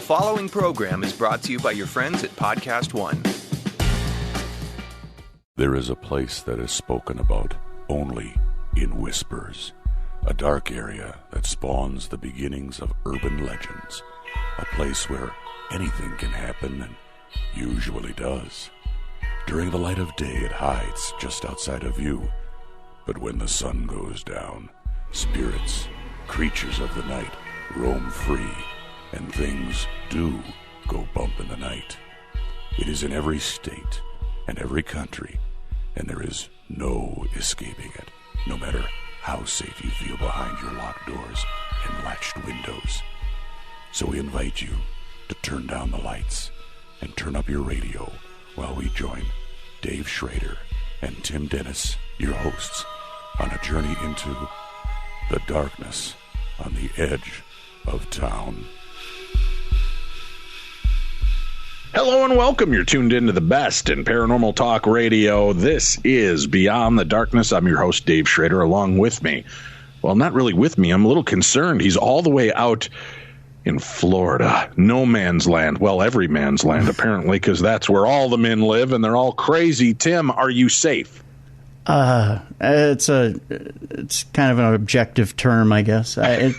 following program is brought to you by your friends at Podcast One. There is a place that is spoken about only in whispers. A dark area that spawns the beginnings of urban legends. A place where anything can happen and usually does. During the light of day, it hides just outside of view. But when the sun goes down, spirits, creatures of the night, roam free, and things do go bump in the night. It is in every state and every country, and there is no escaping it, no matter how safe you feel behind your locked doors and latched windows. So we invite you to turn down the lights and turn up your radio while we join Dave Schrader and Tim Dennis, your hosts, on a journey into the darkness on the edge of town. Hello and welcome. You're tuned into the best in paranormal talk radio. This is Beyond the Darkness. I'm your host, Dave Schrader, along with me. Well, not really with me. I'm a little concerned. He's all the way out in Florida. No man's land. Well, every man's land, apparently, because that's where all the men live, and they're all crazy. Tim, are you safe? It's kind of an objective term, I guess. Have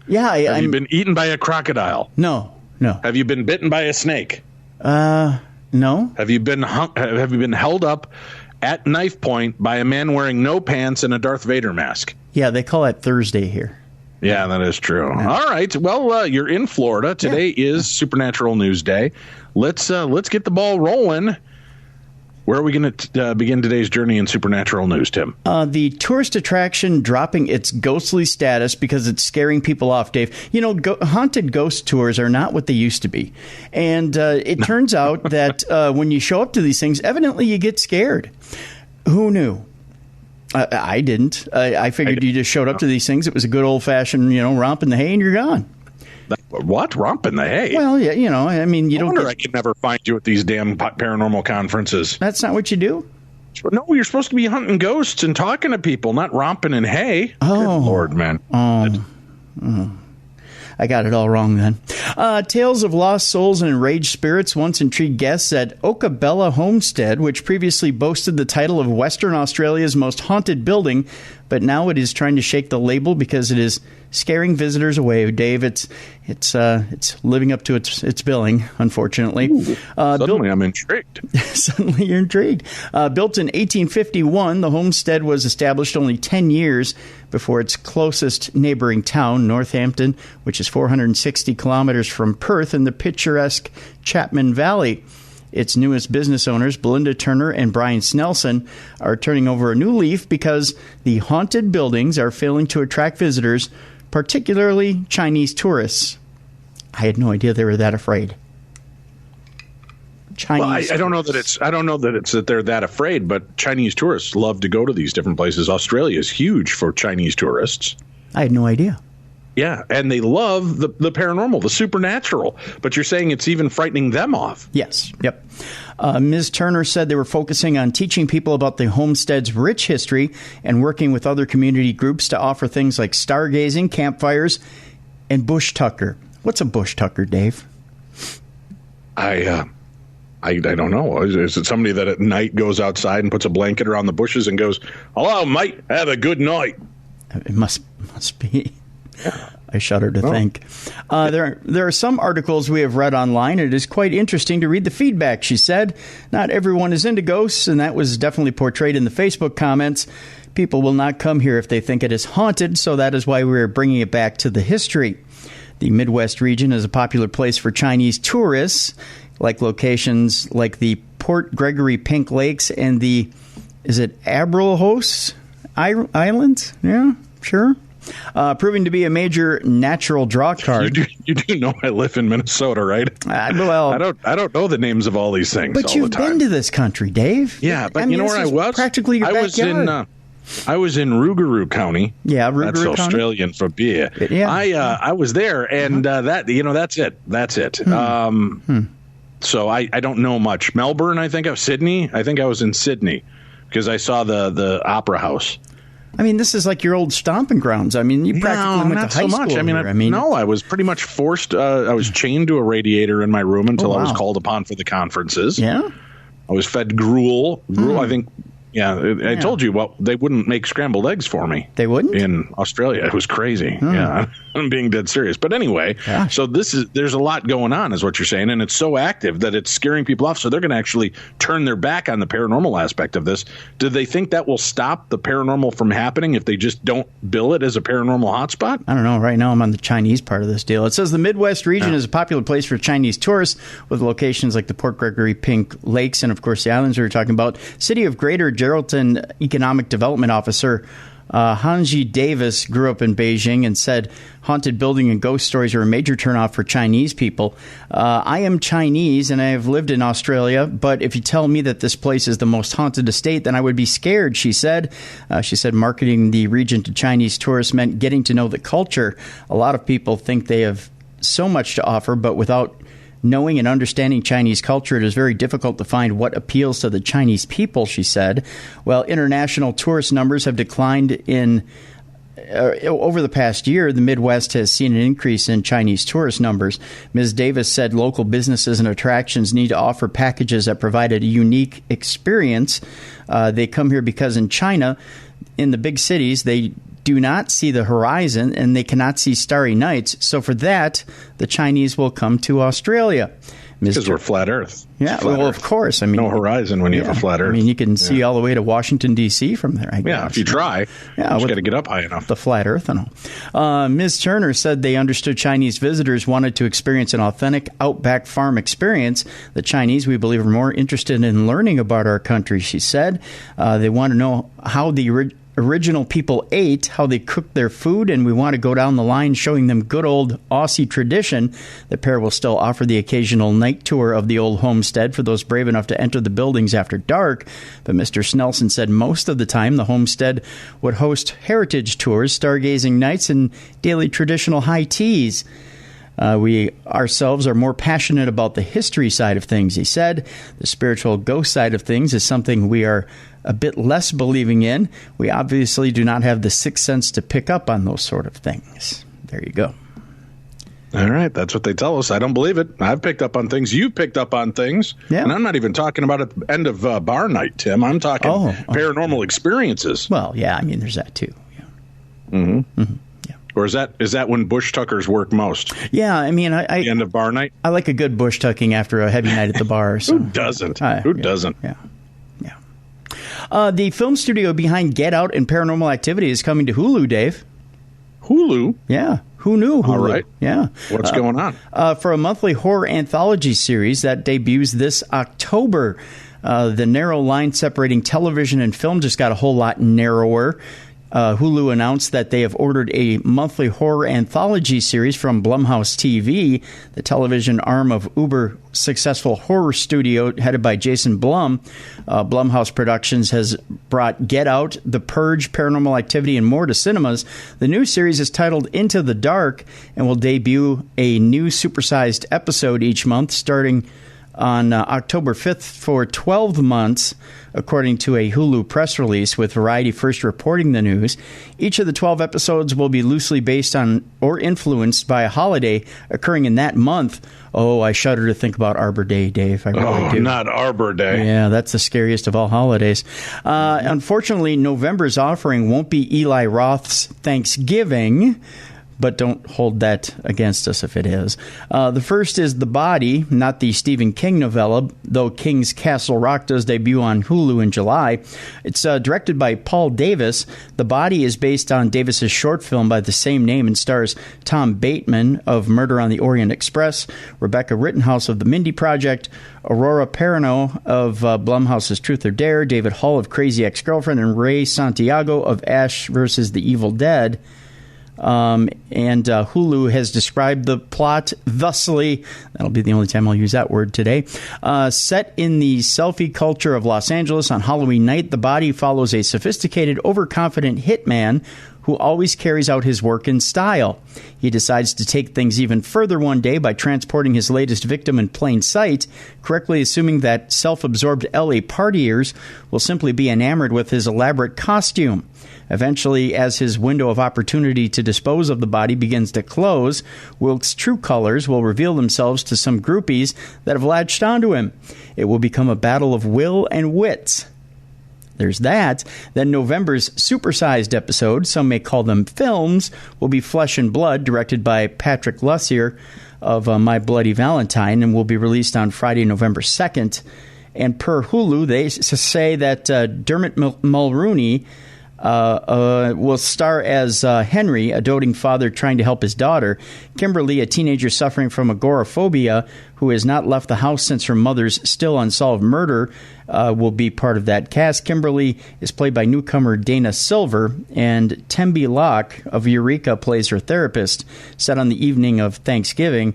you been eaten by a crocodile? No. Have you been bitten by a snake? No. Have you been held up at knife point by a man wearing no pants and a Darth Vader mask? Yeah, they call it Thursday here. Yeah, that is true. Yeah. All right. Well, you're in Florida. Today is Supernatural News Day. Let's get the ball rolling. Where are we going to begin today's journey in supernatural news, Tim? The tourist attraction dropping its ghostly status because it's scaring people off, Dave. You know, haunted ghost tours are not what they used to be. And it turns out that when you show up to these things, evidently you get scared. Who knew? I didn't. I figured you just showed up to these things. It was a good old-fashioned, romp in the hay and you're gone. What? Romp in the hay? Well, yeah, I mean, you don't. I can never find you at these damn paranormal conferences. That's not what you do? No, you're supposed to be hunting ghosts and talking to people, not romping in hay. Oh. Good Lord, man. Oh. I got it all wrong then. Tales of lost souls and enraged spirits once intrigued guests at Oakabella Homestead, which previously boasted the title of Western Australia's most haunted building, but now it is trying to shake the label because it is scaring visitors away. Dave, it's living up to its billing, unfortunately. Ooh, suddenly I'm intrigued. Suddenly you're intrigued. Built in 1851, the homestead was established only 10 years before its closest neighboring town, Northampton, which is 460 kilometers from Perth in the picturesque Chapman Valley. Its newest business owners, Belinda Turner and Brian Snelson, are turning over a new leaf because the haunted buildings are failing to attract visitors, particularly Chinese tourists. I had no idea they were that afraid. Chinese. Well, I don't know that it's that they're that afraid, but Chinese tourists love to go to these different places. Australia is huge for Chinese tourists. I had no idea. Yeah, and they love the paranormal, the supernatural. But you're saying it's even frightening them off. Yes. Yep. Ms. Turner said they were focusing on teaching people about the homestead's rich history and working with other community groups to offer things like stargazing, campfires, and bush tucker. What's a bush tucker, Dave? I don't know. Is it somebody that at night goes outside and puts a blanket around the bushes and goes, "Hello, mate, have a good night"? It must be. I shudder to think. There are some articles we have read online. It is quite interesting to read the feedback, she said. Not everyone is into ghosts, and that was definitely portrayed in the Facebook comments. People will not come here if they think it is haunted, so that is why we're bringing it back to the history. The Midwest region is a popular place for Chinese tourists, like locations like the Port Gregory Pink Lakes and the, is it Abrolhos Islands? Yeah, sure. Proving to be a major natural draw card. You do know I live in Minnesota, right? Well, I don't know the names of all these things. But you've been to this country, Dave. Yeah, but you know where I was? Practically your backyard. I was in Rougarou County. Yeah, Rougarou That's County? Australian for beer. Yeah. I was there, and that's it. That's it. So I don't know much. Melbourne, Sydney. I think I was in Sydney because I saw the Opera House. I mean, this is like your old stomping grounds. I mean, you practically went to high school much. here. I was pretty much forced. I was chained to a radiator in my room until I was called upon for the conferences. Yeah. I was fed gruel. I think. Yeah, I told you. Well, they wouldn't make scrambled eggs for me. They wouldn't? In Australia. It was crazy. Yeah, I'm being dead serious. But anyway, so there's a lot going on, is what you're saying, and it's so active that it's scaring people off. So they're going to actually turn their back on the paranormal aspect of this. Do they think that will stop the paranormal from happening if they just don't bill it as a paranormal hotspot? I don't know. Right now, I'm on the Chinese part of this deal. It says the Midwest region is a popular place for Chinese tourists, with locations like the Port Gregory Pink Lakes and, of course, the islands we were talking about. City of Greater Geraldton Economic Development Officer Hanji Davis grew up in Beijing and said haunted building and ghost stories are a major turnoff for Chinese people. I am Chinese and I have lived in Australia, but if you tell me that this place is the most haunted estate, then I would be scared, she said. She said marketing the region to Chinese tourists meant getting to know the culture. A lot of people think they have so much to offer, but without knowing and understanding Chinese culture, it is very difficult to find what appeals to the Chinese people, she said. Well, international tourist numbers have declined over the past year. The Midwest has seen an increase in Chinese tourist numbers. Ms. Davis said local businesses and attractions need to offer packages that provide a unique experience. They come here because in China, in the big cities, they do not see the horizon and they cannot see starry nights. So for that, the Chinese will come to Australia. Because we're flat Earth. Yeah, well, of course. I mean, no horizon when you have a flat Earth. I mean, you can see all the way to Washington, D.C. from there, I guess. Yeah, if you try. Yeah, you just got to get up high enough. The flat Earth and all. Ms. Turner said they understood Chinese visitors wanted to experience an authentic outback farm experience. The Chinese, we believe, are more interested in learning about our country, she said. They want to know how the original people ate, how they cooked their food, and we want to go down the line showing them good old Aussie tradition. The pair will still offer the occasional night tour of the old homestead for those brave enough to enter the buildings after dark. But Mr. Snelson said most of the time the homestead would host heritage tours, stargazing nights, and daily traditional high teas. We ourselves are more passionate about the history side of things, he said. The spiritual ghost side of things is something we are a bit less believing in. We obviously do not have the sixth sense to pick up on those sort of things. There you go. All right, that's what they tell us. I don't believe it. I've picked up on things. You've picked up on things. Yeah. And I'm not even talking about at the end of bar night, Tim. I'm talking paranormal experiences. Well, yeah, I mean, there's that too. Yeah. Mm-hmm. Mm-hmm. Or is that when bush tuckers work most? Yeah, I mean, the end of bar night. I like a good bush tucking after a heavy night at the bar. So. Who doesn't? Who doesn't? Yeah. The film studio behind Get Out and Paranormal Activity is coming to Hulu, Dave. Hulu? Yeah. Who knew? Hulu? All right. Yeah. What's going on? For a monthly horror anthology series that debuts this October. The narrow line separating television and film just got a whole lot narrower. Hulu announced that they have ordered a monthly horror anthology series from Blumhouse TV, the television arm of uber successful horror studio headed by Jason Blum. Blumhouse Productions has brought Get Out, The Purge, Paranormal Activity, and more to cinemas. The new series is titled Into the Dark and will debut a new supersized episode each month starting on October 5th for 12 months, according to a Hulu press release, with Variety first reporting the news. Each of the 12 episodes will be loosely based on or influenced by a holiday occurring in that month. Oh, I shudder to think about Arbor Day, Dave. I really do. Not Arbor Day. Yeah, that's the scariest of all holidays. Unfortunately, November's offering won't be Eli Roth's Thanksgiving, but don't hold that against us if it is. The first is The Body, not the Stephen King novella, though King's Castle Rock does debut on Hulu in July. It's directed by Paul Davis. The Body is based on Davis's short film by the same name and stars Tom Bateman of Murder on the Orient Express, Rebecca Rittenhouse of The Mindy Project, Aurora Perrineau of Blumhouse's Truth or Dare, David Hull of Crazy Ex-Girlfriend, and Ray Santiago of Ash vs. the Evil Dead. And Hulu has described the plot thusly. That'll be the only time I'll use that word today. Set in the selfie culture of Los Angeles on Halloween night, The Body follows a sophisticated, overconfident hitman who always carries out his work in style. He decides to take things even further one day by transporting his latest victim in plain sight, correctly assuming that self-absorbed LA partiers will simply be enamored with his elaborate costume. Eventually, as his window of opportunity to dispose of the body begins to close, Wilkes' true colors will reveal themselves to some groupies that have latched onto him. It will become a battle of will and wits. There's that. Then November's supersized episode, some may call them films, will be Flesh and Blood, directed by Patrick Lussier of My Bloody Valentine, and will be released on Friday, November 2nd. And per Hulu, they say that Dermot Mulroney will star as Henry, a doting father trying to help his daughter. Kimberly, a teenager suffering from agoraphobia who has not left the house since her mother's still unsolved murder, will be part of that cast. Kimberly is played by newcomer Dana Silver, and Tembi Locke of Eureka plays her therapist. Set on the evening of Thanksgiving,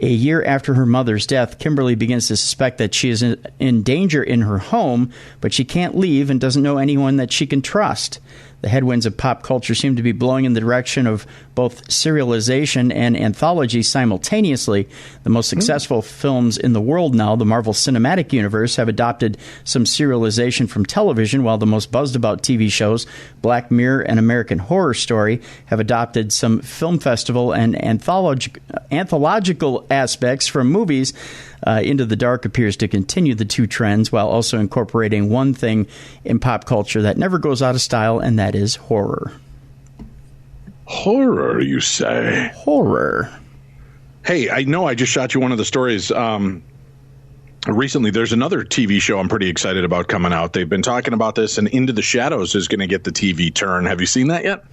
a year after her mother's death, Kimberly begins to suspect that she is in danger in her home, but she can't leave and doesn't know anyone that she can trust. The headwinds of pop culture seem to be blowing in the direction of both serialization and anthology simultaneously. The most successful films in the world now, the Marvel Cinematic Universe, have adopted some serialization from television, while the most buzzed about TV shows, Black Mirror and American Horror Story, have adopted some film festival and anthological aspects from movies. Into the Dark appears to continue the two trends while also incorporating one thing in pop culture that never goes out of style, and that is horror. Horror, you say? Horror. Hey, I know I just shot you one of the stories recently. There's another TV show I'm pretty excited about coming out. They've been talking about this, and Into the Shadows is going to get the TV turn. Have you seen that yet?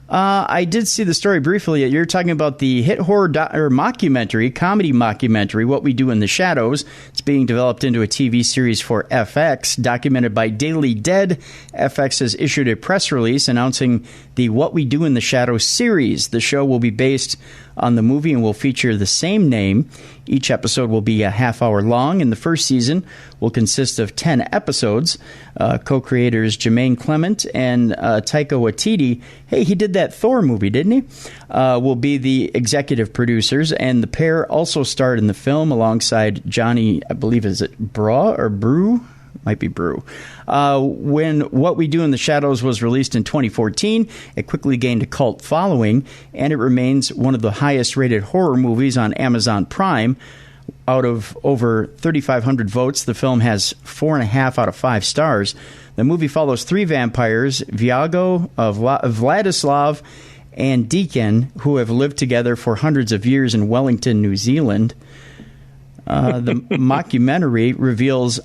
I did see the story briefly. You're talking about the hit horror mockumentary, comedy mockumentary, What We Do in the Shadows. It's being developed into a TV series for FX, documented by Daily Dead. FX has issued a press release announcing the What We Do in the Shadows series. The show will be based on the movie and will feature the same name. Each episode will be a half hour long, and the first season will consist of 10 episodes. Co-creators Jermaine Clement and Taika Waititi, hey, he did that Thor movie, didn't he? Will be the executive producers, and the pair also starred in the film alongside Johnny, I believe, is it Braw or Brew? Might be Brew. When What We Do in the Shadows was released in 2014, it quickly gained a cult following, and it remains one of the highest-rated horror movies on Amazon Prime. Out of over 3,500 votes, the film has 4.5 out of 5 stars. The movie follows 3 vampires, Viago, Vladislav, and Deacon, who have lived together for hundreds of years in Wellington, New Zealand. The mockumentary reveals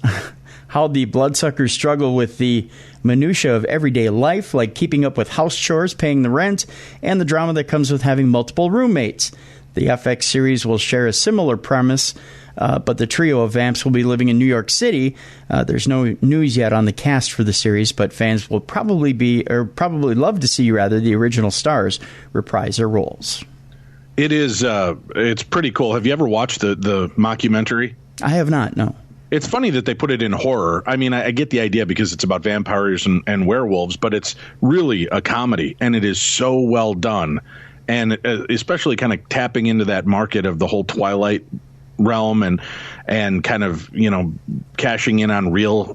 how the bloodsuckers struggle with the minutiae of everyday life, like keeping up with house chores, paying the rent, and the drama that comes with having multiple roommates. The FX series will share a similar premise, but the trio of vamps will be living in New York City. There's no news yet on the cast for the series, but fans will probably love to see the original stars reprise their roles. It is. It's pretty cool. Have you ever watched the mockumentary? I have not, no. It's funny that they put it in horror. I mean, I get the idea because it's about vampires and werewolves, but it's really a comedy, and it is so well done. And especially kind of tapping into that market of the whole Twilight realm and kind of, cashing in on real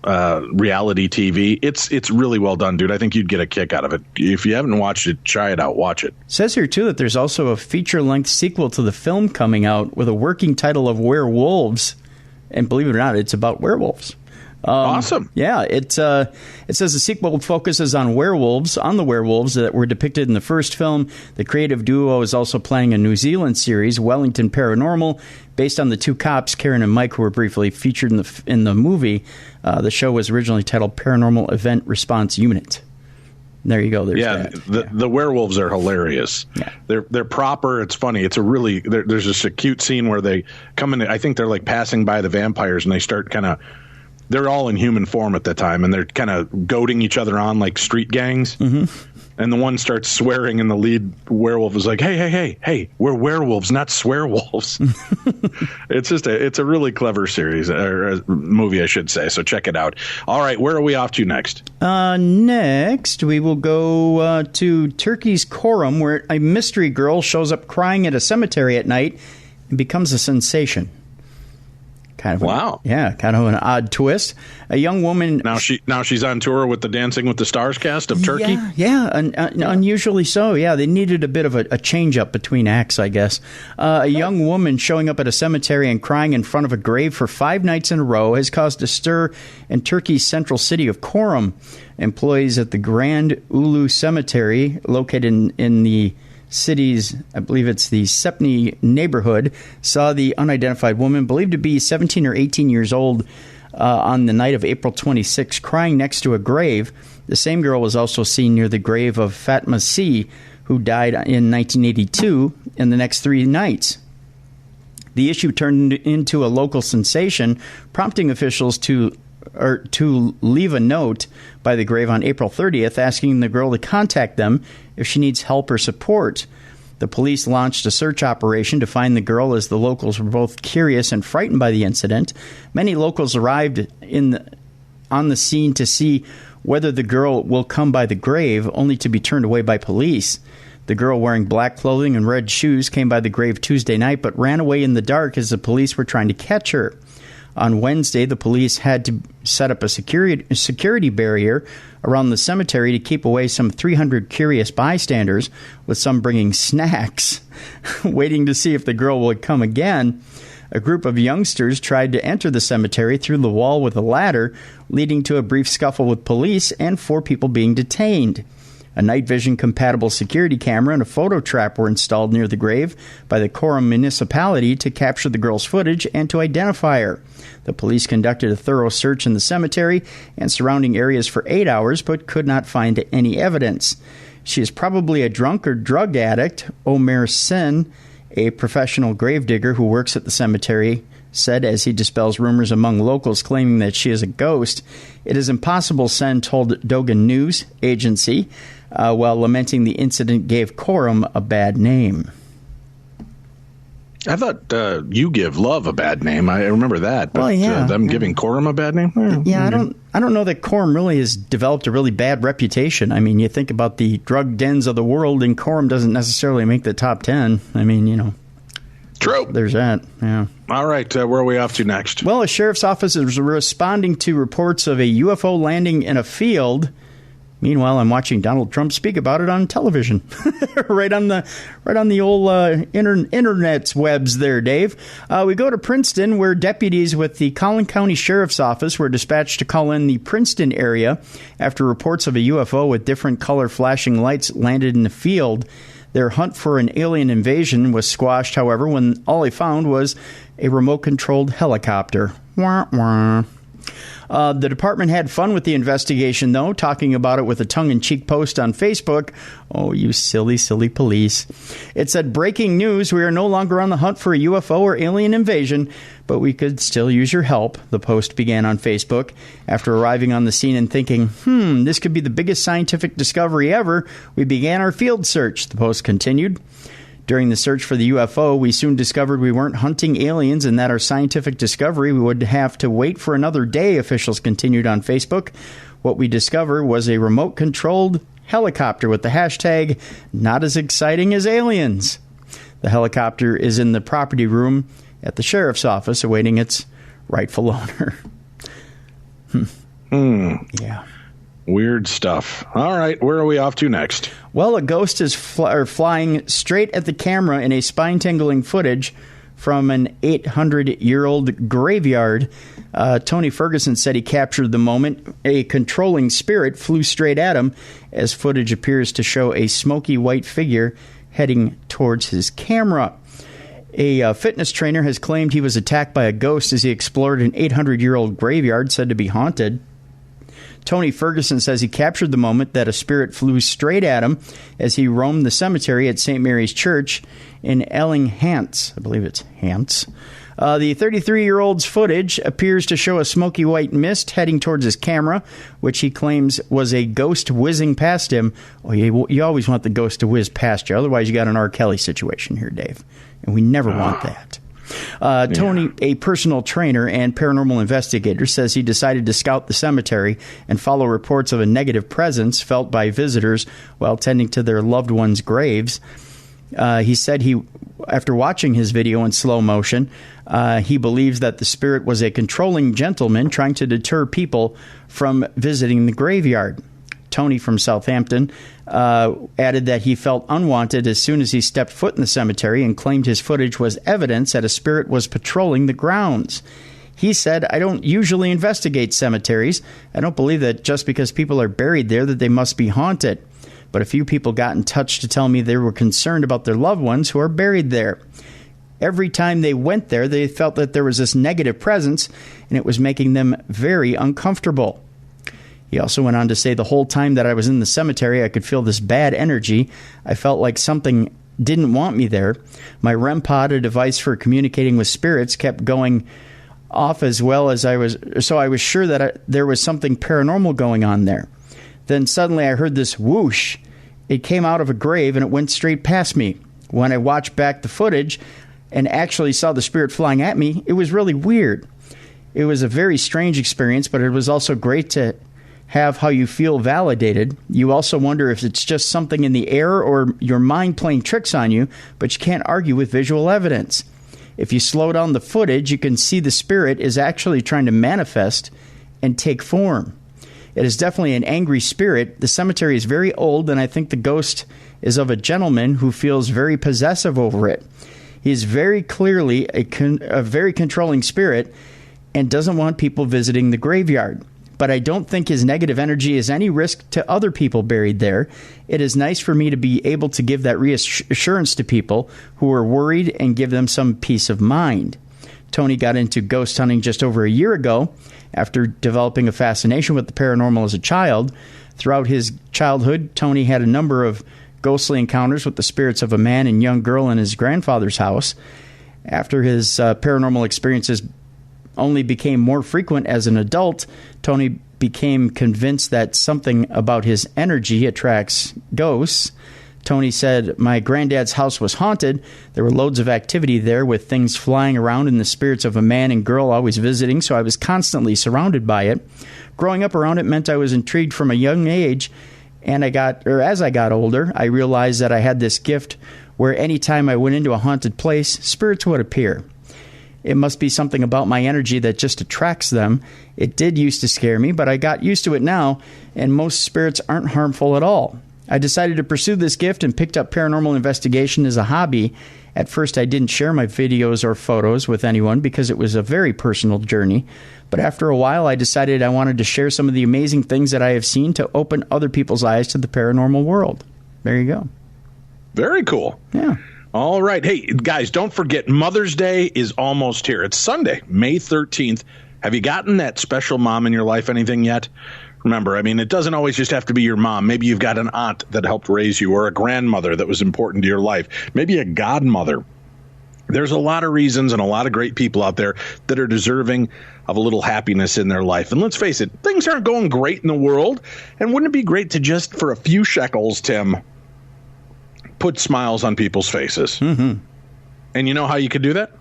reality TV. It's really well done, dude. I think you'd get a kick out of it. If you haven't watched it, try it out. Watch it. It says here, too, that there's also a feature-length sequel to the film coming out with a working title of Werewolves. And believe it or not, it's about werewolves. Awesome. Yeah, it says the sequel focuses on the werewolves that were depicted in the first film. The creative duo is also planning a New Zealand series, Wellington Paranormal, based on the 2 cops, Karen and Mike, who were briefly featured in the movie. The show was originally titled Paranormal Event Response Unit. There you go. The werewolves are hilarious. Yeah. They're proper. It's funny. It's there's just a cute scene where they come in. I think they're like passing by the vampires, and they start they're all in human form at that time, and they're kind of goading each other on like street gangs. Mm-hmm. And the one starts swearing, and the lead werewolf is like, hey, we're werewolves, not swearwolves. It's a really clever series, or a movie, I should say. So check it out. All right, where are we off to next? Next, we will go to Turkey's Coram, where a mystery girl shows up crying at a cemetery at night and becomes a sensation. Wow. Kind of an odd twist. A young woman... Now she's on tour with the Dancing with the Stars cast of Turkey? Yeah, unusually so. Yeah, they needed a bit of a change-up between acts, I guess. A young woman showing up at a cemetery and crying in front of a grave for 5 nights in a row has caused a stir in Turkey's central city of Coram. Employees at the Grand Ulu Cemetery, located in the city's, I believe it's the Sepni neighborhood, saw the unidentified woman, believed to be 17 or 18 years old, on the night of April 26, crying next to a grave. The same girl was also seen near the grave of Fatma C., who died in 1982, in the next 3 nights. The issue turned into a local sensation, prompting officials to leave a note by the grave on April 30th, asking the girl to contact them if she needs help or support. The police launched a search operation to find the girl, as the locals were both curious and frightened by the incident. Many locals arrived on the scene to see whether the girl will come by the grave, only to be turned away by police. The girl, wearing black clothing and red shoes, came by the grave Tuesday night but ran away in the dark as the police were trying to catch her. On Wednesday, the police had to set up a security barrier around the cemetery to keep away some 300 curious bystanders, with some bringing snacks, waiting to see if the girl would come again. A group of youngsters tried to enter the cemetery through the wall with a ladder, leading to a brief scuffle with police and 4 people being detained. A night vision-compatible security camera and a photo trap were installed near the grave by the Coram municipality to capture the girl's footage and to identify her. The police conducted a thorough search in the cemetery and surrounding areas for 8 hours, but could not find any evidence. She is probably a drunk or drug addict. Omer Sen, a professional gravedigger who works at the cemetery, said as he dispels rumors among locals claiming that she is a ghost. It is impossible, Sen told Dogan News Agency, while lamenting the incident gave Coram a bad name. I thought You Give Love a bad name. I remember that. But them giving Coram a bad name? I don't know that Coram really has developed a really bad reputation. I mean, you think about the drug dens of the world, and Coram doesn't necessarily make the top 10. I mean, True. There's that, yeah. All right, where are we off to next? Well, a sheriff's office is responding to reports of a UFO landing in a field. Meanwhile, I'm watching Donald Trump speak about it on television, right on the old internet's webs there, Dave. We go to Princeton, where deputies with the Collin County Sheriff's Office were dispatched to call in the Princeton area after reports of a UFO with different color flashing lights landed in the field. Their hunt for an alien invasion was squashed, however, when all they found was a remote-controlled helicopter. Wah, wah. The department had fun with the investigation, though, talking about it with a tongue-in-cheek post on Facebook. Oh, you silly, silly police. It said, "Breaking news, we are no longer on the hunt for a UFO or alien invasion, but we could still use your help," the post began on Facebook. After arriving on the scene and thinking, this could be the biggest scientific discovery ever, we began our field search, the post continued. During the search for the UFO, we soon discovered we weren't hunting aliens and that our scientific discovery would have to wait for another day, officials continued on Facebook. What we discovered was a remote-controlled helicopter with the hashtag, "not as exciting as aliens." The helicopter is in the property room at the sheriff's office awaiting its rightful owner. Yeah. Weird stuff. All right, where are we off to next? Well, a ghost is flying straight at the camera in a spine-tingling footage from an 800-year-old graveyard. Tony Ferguson said he captured the moment. A controlling spirit flew straight at him as footage appears to show a smoky white figure heading towards his camera. A fitness trainer has claimed he was attacked by a ghost as he explored an 800-year-old graveyard said to be haunted. Tony Ferguson says he captured the moment that a spirit flew straight at him as he roamed the cemetery at St. Mary's Church in Ellinghants. I believe it's Hants. The 33-year-old's footage appears to show a smoky white mist heading towards his camera, which he claims was a ghost whizzing past him. Oh, you always want the ghost to whiz past you. Otherwise, you got an R. Kelly situation here, Dave. And we never want that. Tony, a personal trainer and paranormal investigator, says he decided to scout the cemetery and follow reports of a negative presence felt by visitors while tending to their loved ones' graves. He said after watching his video in slow motion, he believes that the spirit was a controlling gentleman trying to deter people from visiting the graveyard. Tony from Southampton added that he felt unwanted as soon as he stepped foot in the cemetery and claimed his footage was evidence that a spirit was patrolling the grounds. He said, "I don't usually investigate cemeteries. I don't believe that just because people are buried there that they must be haunted. But a few people got in touch to tell me they were concerned about their loved ones who are buried there. Every time they went there, they felt that there was this negative presence, and it was making them very uncomfortable." He also went on to say, "The whole time that I was in the cemetery, I could feel this bad energy. I felt like something didn't want me there. My REM pod, a device for communicating with spirits, kept going off as well as I was sure that there was something paranormal going on there. Then suddenly I heard this whoosh. It came out of a grave and it went straight past me. When I watched back the footage and actually saw the spirit flying at me, it was really weird. It was a very strange experience, but it was also great to have how you feel validated. You also wonder if it's just something in the air or your mind playing tricks on you, but you can't argue with visual evidence. If you slow down the footage, you can see the spirit is actually trying to manifest and take form. It is definitely an angry spirit. The cemetery is very old, and I think the ghost is of a gentleman who feels very possessive over it. He is very clearly a very controlling spirit and doesn't want people visiting the graveyard. But I don't think his negative energy is any risk to other people buried there. It is nice for me to be able to give that reassurance to people who are worried and give them some peace of mind." Tony got into ghost hunting just over a year ago after developing a fascination with the paranormal as a child. Throughout his childhood, Tony had a number of ghostly encounters with the spirits of a man and young girl in his grandfather's house. After his paranormal experiences only became more frequent as an adult, Tony became convinced that something about his energy attracts ghosts. Tony said, "My granddad's house was haunted. There were loads of activity there with things flying around and the spirits of a man and girl always visiting, so I was constantly surrounded by it. Growing up around it meant I was intrigued from a young age, and as I got older, I realized that I had this gift where any time I went into a haunted place, spirits would appear. It must be something about my energy that just attracts them. It did used to scare me, but I got used to it now, and most spirits aren't harmful at all. I decided to pursue this gift and picked up paranormal investigation as a hobby. At first, I didn't share my videos or photos with anyone because it was a very personal journey. But after a while, I decided I wanted to share some of the amazing things that I have seen to open other people's eyes to the paranormal world." There you go. Very cool. Yeah. All right. Hey, guys, don't forget Mother's Day is almost here. It's Sunday, May 13th. Have you gotten that special mom in your life anything yet? Remember, I mean, it doesn't always just have to be your mom. Maybe you've got an aunt that helped raise you or a grandmother that was important to your life. Maybe a godmother. There's a lot of reasons and a lot of great people out there that are deserving of a little happiness in their life. And let's face it, things aren't going great in the world. And wouldn't it be great to just, for a few shekels, Tim, put smiles on people's faces? Mm-hmm. And you know how you could do that?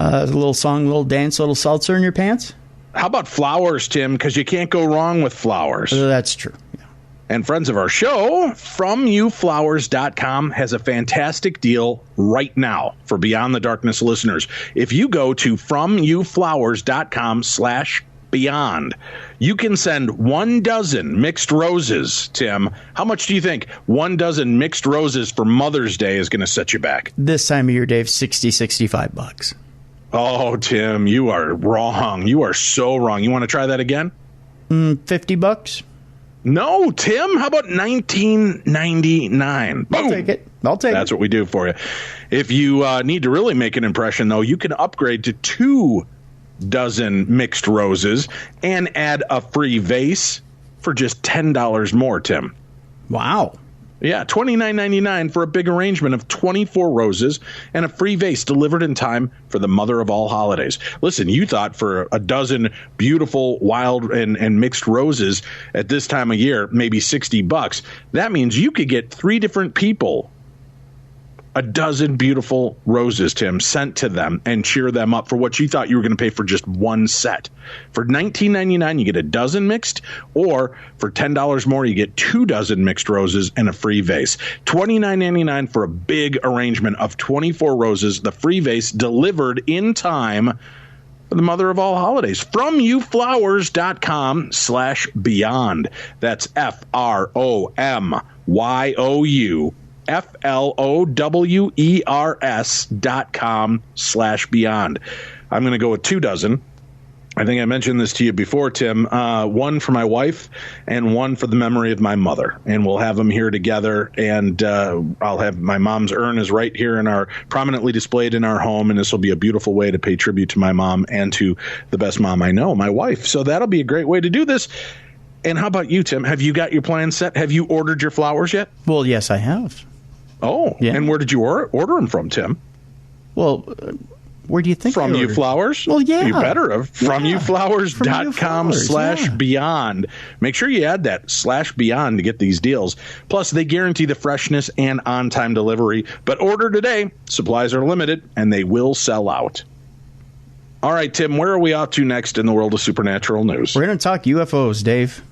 A little song, a little dance, a little salsa in your pants? How about flowers, Tim? Because you can't go wrong with flowers. That's true. Yeah. And friends of our show, FromYouFlowers.com has a fantastic deal right now for Beyond the Darkness listeners. If you go to FromYouFlowers.com/beyond, you can send 1 dozen mixed roses, Tim. How much do you think 1 dozen mixed roses for Mother's Day is going to set you back? This time of year, Dave, $65. Oh, Tim, you are wrong. You are so wrong. You want to try that again? $50? No, Tim. How about $19.99? I'll take it. That's what we do for you. If you need to really make an impression, though, you can upgrade to 2 dozen mixed roses and add a free vase for just $10 more, Tim. Wow. Yeah, $29.99 for a big arrangement of 24 roses and a free vase delivered in time for the mother of all holidays. Listen, you thought for a dozen beautiful, wild, and mixed roses at this time of year, maybe $60. That means you could get 3 different people a dozen beautiful roses, Tim, sent to them and cheer them up for what you thought you were going to pay for just one set. For $19.99, you get a dozen mixed, or for $10 more, you get 2 dozen mixed roses and a free vase. $29.99 for a big arrangement of 24 roses, the free vase delivered in time for the mother of all holidays. From youflowers.com/beyond. That's FROMYOU. FLOWERS.com/beyond. I'm going to go with 2 dozen. I think I mentioned this to you before, Tim. 1 for my wife and 1 for the memory of my mother. And we'll have them here together. And I'll have my mom's urn is right here in our prominently displayed in our home. And this will be a beautiful way to pay tribute to my mom and to the best mom I know, my wife. So that'll be a great way to do this. And how about you, Tim? Have you got your plan set? Have you ordered your flowers yet? Well, yes, I have. Oh, yeah. And where did you order them from, Tim? Well, where do you think From You Flowers? Well, yeah. You better have. From youflowers.com/beyond. Make sure you add that /beyond to get these deals. Plus, they guarantee the freshness and on-time delivery. But order today. Supplies are limited, and they will sell out. All right, Tim, where are we off to next in the world of supernatural news? We're going to talk UFOs, Dave.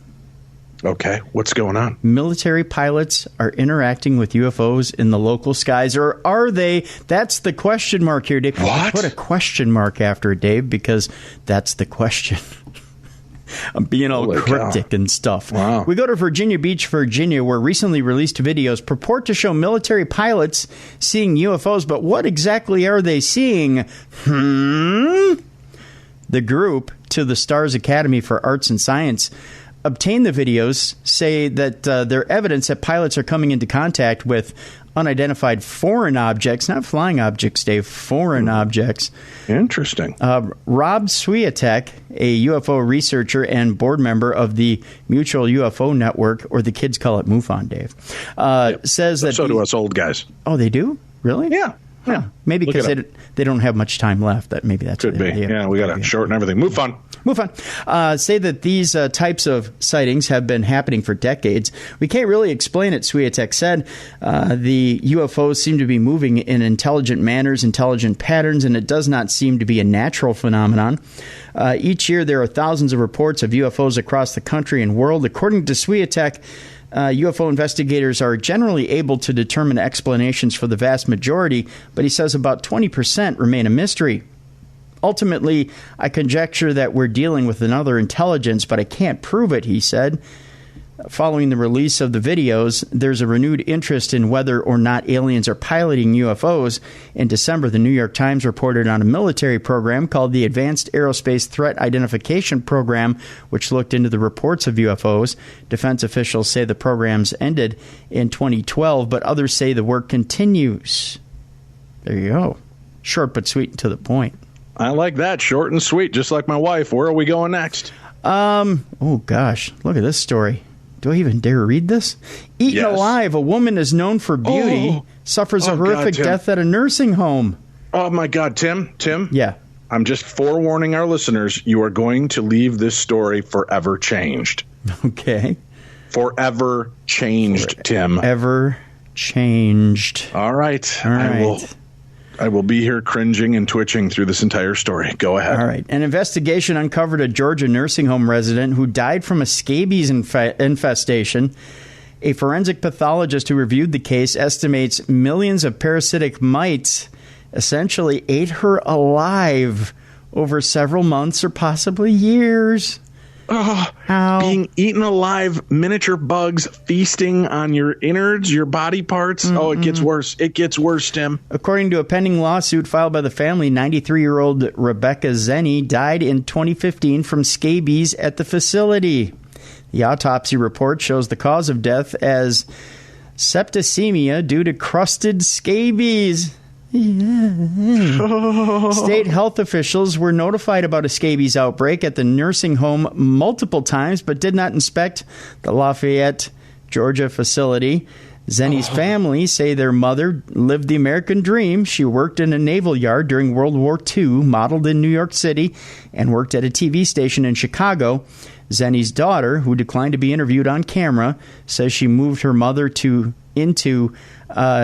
Okay, what's going on? Military pilots are interacting with UFOs in the local skies, or are they? That's the question mark here, Dave. What? Put a question mark after it, Dave, because that's the question. I'm being all cryptic and stuff. Wow. We go to Virginia Beach, Virginia, where recently released videos purport to show military pilots seeing UFOs, but what exactly are they seeing? The group, To the Stars Academy for Arts and Science, obtained the videos, say that they're evidence that pilots are coming into contact with unidentified foreign objects, not flying objects, Dave, foreign objects. Interesting. Rob Swiatek, a UFO researcher and board member of the Mutual UFO Network, or the kids call it MUFON, Dave, says that... So do us old guys. Oh, they do? Really? Yeah. Huh. Maybe because they don't have much time left. That maybe that's could be. Yeah, we got to shorten everything. Move on. Say that these types of sightings have been happening for decades. We can't really explain it, Swiatek said. The UFOs seem to be moving in intelligent manners, intelligent patterns, and it does not seem to be a natural phenomenon. Each year there are thousands of reports of UFOs across the country and world. According to Swiatek, UFO investigators are generally able to determine explanations for the vast majority, but he says about 20% remain a mystery. Ultimately, I conjecture that we're dealing with another intelligence, but I can't prove it, he said. Following the release of the videos, there's a renewed interest in whether or not aliens are piloting UFOs. In December, the New York Times reported on a military program called the Advanced Aerospace Threat Identification Program, which looked into the reports of UFOs. Defense officials say the program's ended in 2012, but others say the work continues. There you go. Short but sweet and to the point. I like that. Short and sweet, just like my wife. Where are we going next? Oh, gosh. Look at this story. Do I even dare read this? Eaten alive, a woman is known for beauty, suffers a horrific death at a nursing home. Oh, my God, Tim? Yeah. I'm just forewarning our listeners, you are going to leave this story forever changed. Okay. Forever changed, Tim. Forever changed. All right. I will be here cringing and twitching through this entire story. Go ahead. All right. An investigation uncovered a Georgia nursing home resident who died from a scabies infestation. A forensic pathologist who reviewed the case estimates millions of parasitic mites essentially ate her alive over several months or possibly years. Being eaten alive, miniature bugs feasting on your innards, your body parts. Mm-hmm. Oh, it gets worse. It gets worse, Tim. According to a pending lawsuit filed by the family, 93-year-old Rebecca Zenny died in 2015 from scabies at the facility. The autopsy report shows the cause of death as septicemia due to crusted scabies. State health officials were notified about a scabies outbreak at the nursing home multiple times, but did not inspect the Lafayette, Georgia facility. Zenny's family say their mother lived the American dream. She worked in a naval yard during World War II, modeled in New York City, and worked at a TV station in Chicago. Zenny's daughter, who declined to be interviewed on camera, says she moved her mother into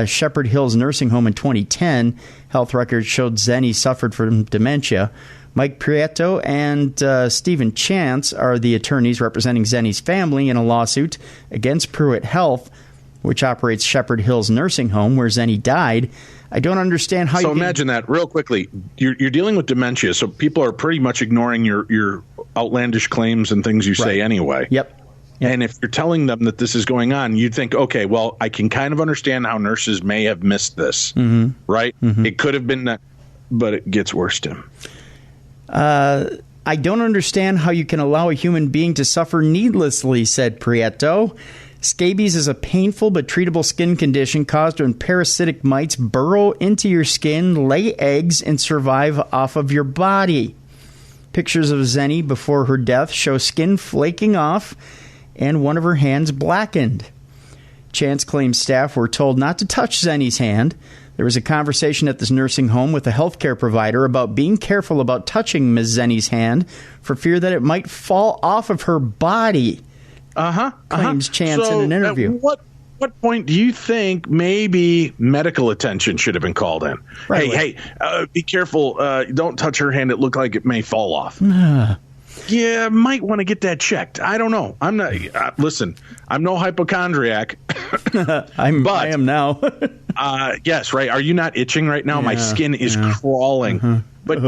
Shepherd Hills Nursing Home in 2010. Health records showed Zenny suffered from dementia. Mike Prieto and Stephen Chance are the attorneys representing Zenny's family in a lawsuit against Pruitt Health, which operates Shepherd Hills Nursing Home, where Zenny died. I don't understand how. So imagine that real quickly. You're dealing with dementia, so people are pretty much ignoring your outlandish claims and things you say anyway. Yep. And if you're telling them that this is going on, you'd think, okay, well, I can kind of understand how nurses may have missed this, right? Mm-hmm. It could have been, but it gets worse, Tim. I don't understand how you can allow a human being to suffer needlessly, said Prieto. Scabies is a painful but treatable skin condition caused when parasitic mites burrow into your skin, lay eggs, and survive off of your body. Pictures of Zenny before her death show skin flaking off and one of her hands blackened. Chance claims staff were told not to touch Zenny's hand. There was a conversation at this nursing home with a healthcare provider about being careful about touching Ms. Zenny's hand for fear that it might fall off of her body. Claims Chance in an interview. At what point do you think maybe medical attention should have been called in? Right, hey, be careful. Don't touch her hand. It looked like it may fall off. Yeah, might want to get that checked. I don't know. I'm not. Listen, I'm no hypochondriac. I am now. Yes, right. Are you not itching right now? My skin is crawling. But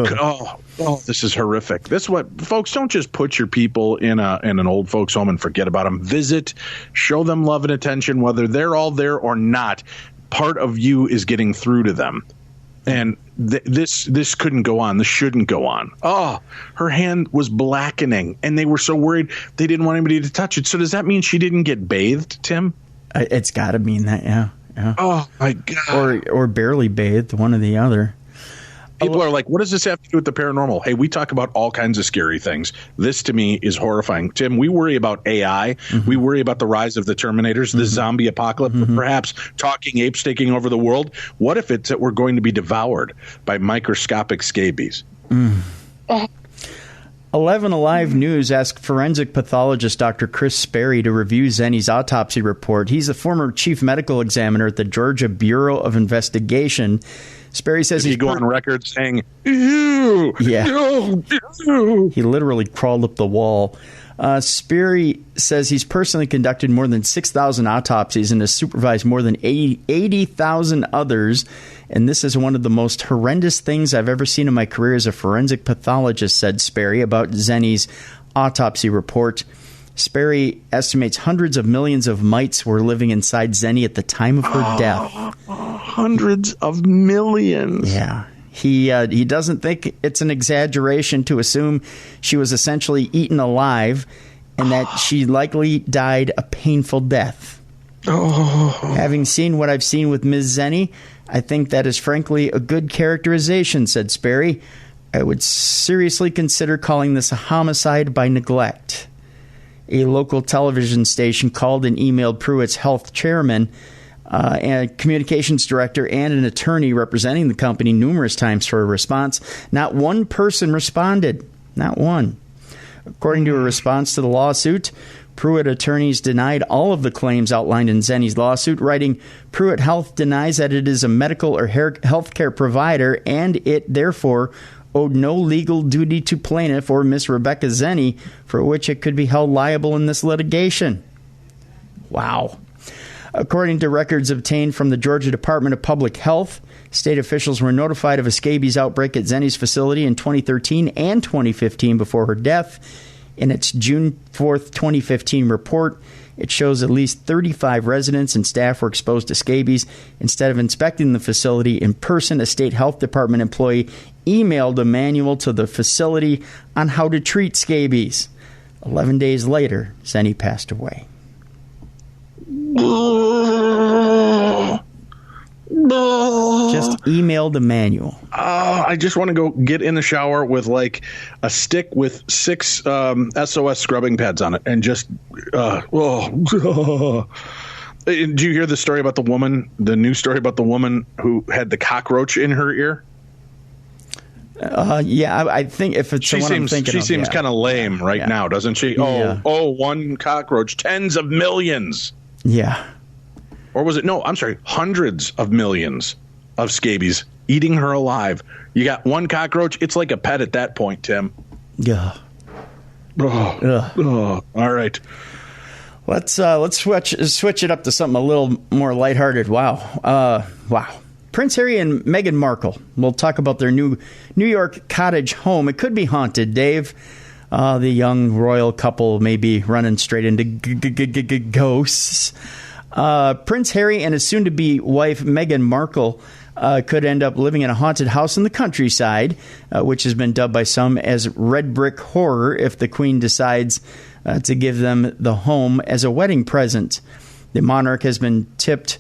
this is horrific. This is what, folks, don't just put your people in an old folks home and forget about them. Visit, show them love and attention, whether they're all there or not. Part of you is getting through to them. And this couldn't go on. This shouldn't go on. Oh, her hand was blackening, and they were so worried they didn't want anybody to touch it. So does that mean she didn't get bathed, Tim? It's got to mean that, yeah. Oh, my God. Or barely bathed, one or the other. People are like, what does this have to do with the paranormal? Hey, we talk about all kinds of scary things. This, to me, is horrifying. Tim, we worry about AI. Mm-hmm. We worry about the rise of the Terminators, the zombie apocalypse, perhaps talking apes taking over the world. What if it's that we're going to be devoured by microscopic scabies? 11 Alive News asked forensic pathologist Dr. Chris Sperry to review Zenny's autopsy report. He's the former chief medical examiner at the Georgia Bureau of Investigation. Sperry says he's go on record saying, ew, ew. He literally crawled up the wall. Sperry says he's personally conducted more than 6,000 autopsies and has supervised more than 80,000 others. And this is one of the most horrendous things I've ever seen in my career as a forensic pathologist, said Sperry about Zenny's autopsy report. Sperry estimates hundreds of millions of mites were living inside Zenny at the time of her death. Hundreds of millions. Yeah. He doesn't think it's an exaggeration to assume she was essentially eaten alive and that she likely died a painful death. Having seen what I've seen with Ms. Zenny, I think that is frankly a good characterization, said Sperry. I would seriously consider calling this a homicide by neglect. A local television station called and emailed Pruitt's health chairman, and a communications director, and an attorney representing the company numerous times for a response. Not one person responded. Not one. According to a response to the lawsuit, Pruitt attorneys denied all of the claims outlined in Zenny's lawsuit, writing, Pruitt Health denies that it is a medical or healthcare provider, and it, therefore, owed no legal duty to plaintiff or Miss Rebecca Zenny for which it could be held liable in this litigation. Wow. According to records obtained from the Georgia Department of Public Health, state officials were notified of a scabies outbreak at Zenny's facility in 2013 and 2015 before her death. In its June 4th, 2015 report, it shows at least 35 residents and staff were exposed to scabies. Instead of inspecting the facility in person, a state health department employee emailed a manual to the facility on how to treat scabies. 11 days later, Zenny passed away. Just email the manual. I just want to go get in the shower with like a stick with 6 SOS scrubbing pads on it and just Did you hear the story about the news story about the woman who had the cockroach in her ear? Yeah, I think if it's the one I'm thinking of. She seems kind of lame now, doesn't she? Yeah. One cockroach, tens of millions. Yeah. Or was it? No, I'm sorry, hundreds of millions of scabies eating her alive. You got one cockroach. It's like a pet at that point, Tim. Yeah. All right. Let's switch it up to something a little more lighthearted. Wow. Prince Harry and Meghan Markle. We'll talk about their New York cottage home. It could be haunted, Dave. The young royal couple may be running straight into ghosts. Prince Harry and his soon-to-be wife, Meghan Markle, could end up living in a haunted house in the countryside, which has been dubbed by some as red brick horror if the Queen decides to give them the home as a wedding present. The monarch has been tipped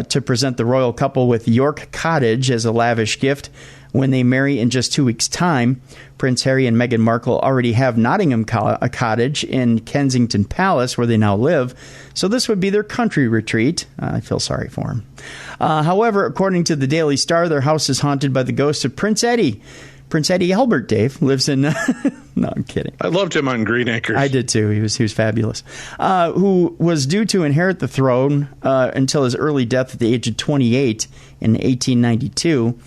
to present the royal couple with York Cottage as a lavish gift when they marry in just 2 weeks' time. Prince Harry and Meghan Markle already have Nottingham Cottage in Kensington Palace, where they now live, so this would be their country retreat. I feel sorry for them. However, according to the Daily Star, their house is haunted by the ghost of Prince Eddie. Prince Eddie Albert, Dave, lives in... No, I'm kidding. I loved him on Green Acres. I did, too. He was fabulous. Who was due to inherit the throne until his early death at the age of 28 in 1892.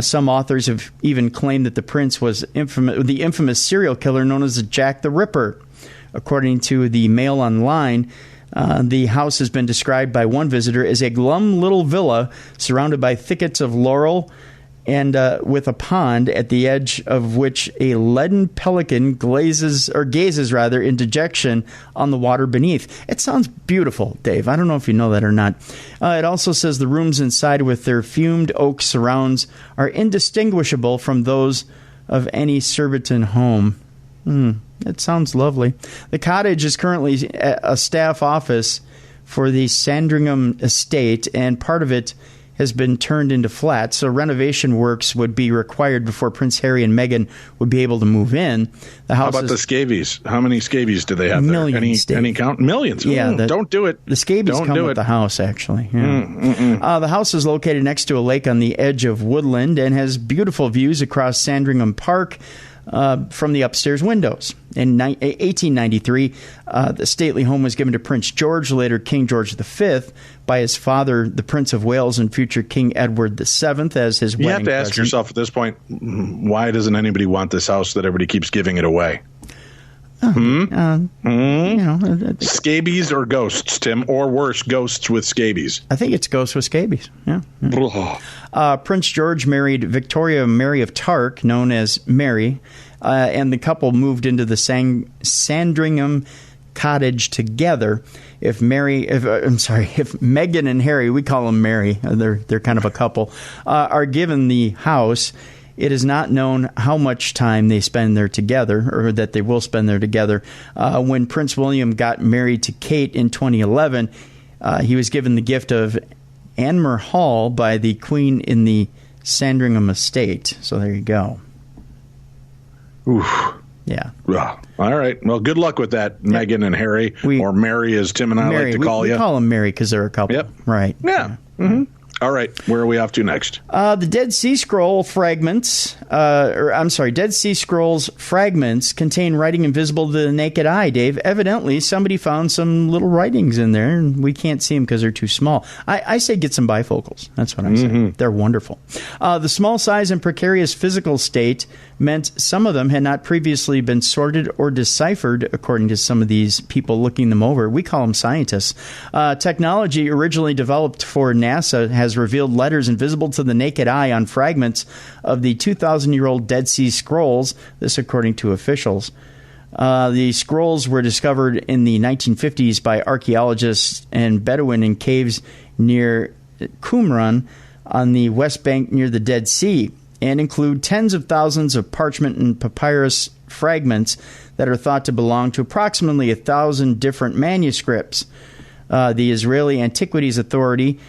Some authors have even claimed that the prince was the infamous serial killer known as Jack the Ripper. According to the Mail Online, the house has been described by one visitor as a glum little villa surrounded by thickets of laurel and with a pond at the edge of which a leaden pelican gazes in dejection on the water beneath. It sounds beautiful, Dave. I don't know if you know that or not. It also says the rooms inside with their fumed oak surrounds are indistinguishable from those of any Surbiton home. It sounds lovely. The cottage is currently a staff office for the Sandringham estate, and part of it has been turned into flats, so renovation works would be required before Prince Harry and Meghan would be able to move in. The house How about the scabies? How many scabies do they have millions, there? Any count? Millions? Yeah. Don't do it. The scabies come with the house, actually. Yeah. The house is located next to a lake on the edge of woodland and has beautiful views across Sandringham Park from the upstairs windows. In 1893, the stately home was given to Prince George, later King George V, by his father, the Prince of Wales, and future King Edward VII, as his wedding present. You have to ask yourself at this point, why doesn't anybody want this house that everybody keeps giving it away? Scabies or ghosts, Tim? Or worse, ghosts with scabies? I think it's ghosts with scabies, yeah. Prince George married Victoria Mary of Tark, known as Mary, and the couple moved into the Sandringham Cottage together. If Meghan and Harry, we call them Mary, they're kind of a couple, are given the house, it is not known how much time they spend there together, or that they will spend there together. When Prince William got married to Kate in 2011, he was given the gift of Anmer Hall by the Queen in the Sandringham estate. So there you go. Oof. Yeah. All right. Well, good luck with that, Meghan and Harry, or Mary, as Tim and I like to call you. We call them Mary because they're a couple. Yep. Right. Yeah. Mm-hmm. All right, where are we off to next? The Dead Sea Scroll fragments, Dead Sea Scrolls fragments contain writing invisible to the naked eye, Dave. Evidently, somebody found some little writings in there, and we can't see them because they're too small. I say get some bifocals. That's what I'm saying. They're wonderful. The small size and precarious physical state meant some of them had not previously been sorted or deciphered, according to some of these people looking them over. We call them scientists. Technology originally developed for NASA has revealed letters invisible to the naked eye on fragments of the 2,000-year-old Dead Sea Scrolls, this according to officials. The scrolls were discovered in the 1950s by archaeologists and Bedouin in caves near Qumran on the West Bank near the Dead Sea, and include tens of thousands of parchment and papyrus fragments that are thought to belong to approximately 1,000 different manuscripts. The Israeli Antiquities Authority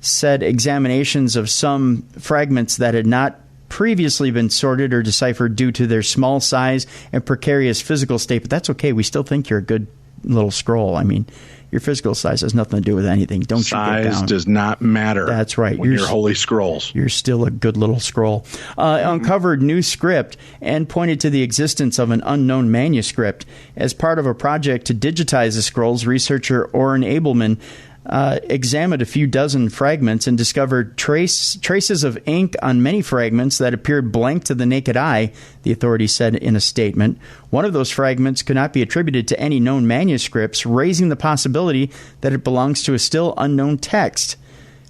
said examinations of some fragments that had not previously been sorted or deciphered due to their small size and precarious physical state. But that's okay. We still think you're a good little scroll. I mean, your physical size has nothing to do with anything. Don't you get down. Size does not matter. That's right. When you're holy scrolls. You're still a good little scroll. Uncovered new script and pointed to the existence of an unknown manuscript. As part of a project to digitize the scrolls, researcher Oren Abelman examined a few dozen fragments and discovered traces of ink on many fragments that appeared blank to the naked eye, the authorities said in a statement. One of those fragments could not be attributed to any known manuscripts, raising the possibility that it belongs to a still unknown text.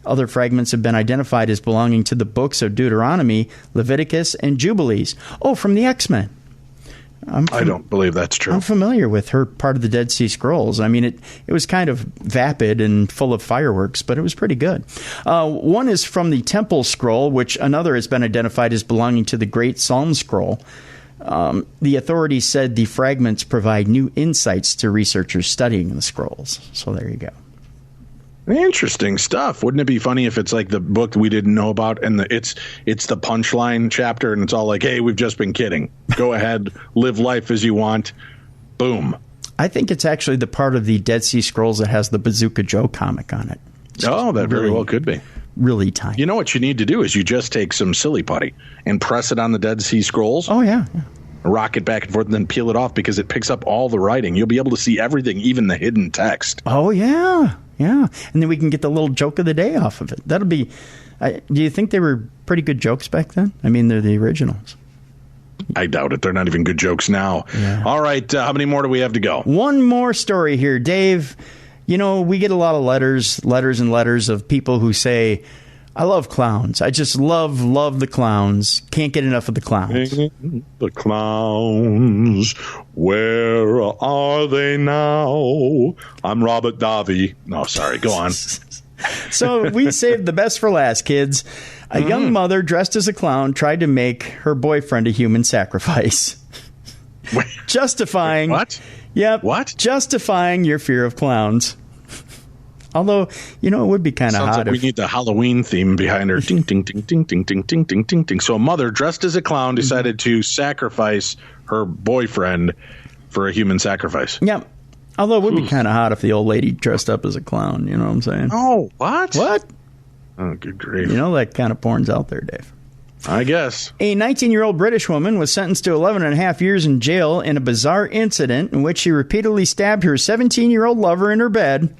Other fragments have been identified as belonging to the books of Deuteronomy, Leviticus, and Jubilees. Oh, from the X-Men. I don't believe that's true. I'm familiar with her part of the Dead Sea Scrolls. I mean, it was kind of vapid and full of fireworks, but it was pretty good. One is from the Temple Scroll, which another has been identified as belonging to the Great Psalm Scroll. The authorities said the fragments provide new insights to researchers studying the scrolls. So there you go. Interesting stuff. Wouldn't it be funny if it's like the book we didn't know about and it's the punchline chapter and it's all like, hey, we've just been kidding. Go ahead, live life as you want. Boom. I think it's actually the part of the Dead Sea Scrolls that has the Bazooka Joe comic on it. Oh, that very well could be. Really tiny. You know what you need to do is you just take some silly putty and press it on the Dead Sea Scrolls. Oh, yeah. Rock it back and forth and then peel it off because it picks up all the writing. You'll be able to see everything, even the hidden text. Oh, yeah. Yeah. And then we can get the little joke of the day off of it. That'll be... do you think they were pretty good jokes back then? I mean, they're the originals. I doubt it. They're not even good jokes now. Yeah. All right. How many more do we have to go? One more story here, Dave. You know, we get a lot of letters and letters of people who say, I love clowns. I just love the clowns. Can't get enough of the clowns. The clowns, where are they now? I'm Robert Davi. No, sorry. Go on. So we saved the best for last, kids. A young mother dressed as a clown tried to make her boyfriend a human sacrifice. Wait, justifying... What? Yep. What? Justifying your fear of clowns. Although, you know, it would be kind of hot. Like we need the Halloween theme behind her. Ding, ding, ding, ding, ding, ding, ding, ding, ding, ding. So a mother dressed as a clown decided to sacrifice her boyfriend for a human sacrifice. Yep. Although it would be kind of hot if the old lady dressed up as a clown. You know what I'm saying? Oh, what? What? Oh, good grief. You know, that kind of porn's out there, Dave. I guess. A 19-year-old British woman was sentenced to 11 and a half years in jail in a bizarre incident in which she repeatedly stabbed her 17-year-old lover in her bed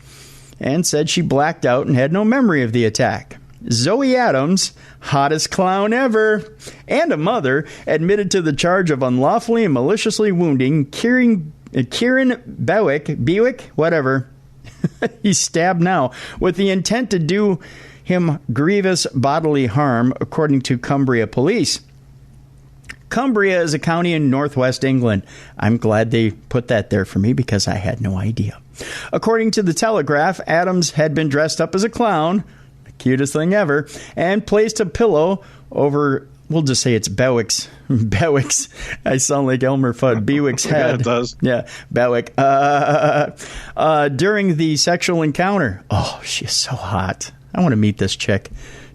and said she blacked out and had no memory of the attack. Zoe Adams, hottest clown ever, and a mother, admitted to the charge of unlawfully and maliciously wounding Kieran Bewick, whatever, he's stabbed now, with the intent to do him grievous bodily harm, according to Cumbria police. Cumbria is a county in northwest England. I'm glad they put that there for me because I had no idea. According to the Telegraph, Adams had been dressed up as a clown, the cutest thing ever, and placed a pillow over, we'll just say it's Bewick's. I sound like Elmer Fudd. Bewick's head. Yeah, it does. Yeah, Bewick. During the sexual encounter. Oh, she's so hot. I want to meet this chick.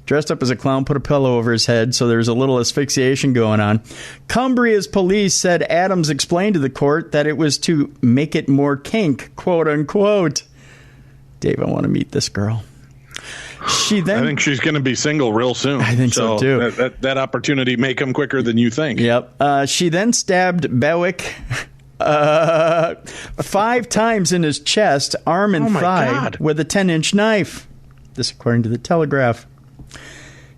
Dressed up as a clown, put a pillow over his head, so there's a little asphyxiation going on. Cumbria's police said Adams explained to the court that it was to make it more kink, quote unquote. Dave, I want to meet this girl. I think she's going to be single real soon. I think so too. That opportunity may come quicker than you think. Yep. She then stabbed Bewick 5 times in his chest, arm, and thigh with a 10-inch knife. This according to the Telegraph.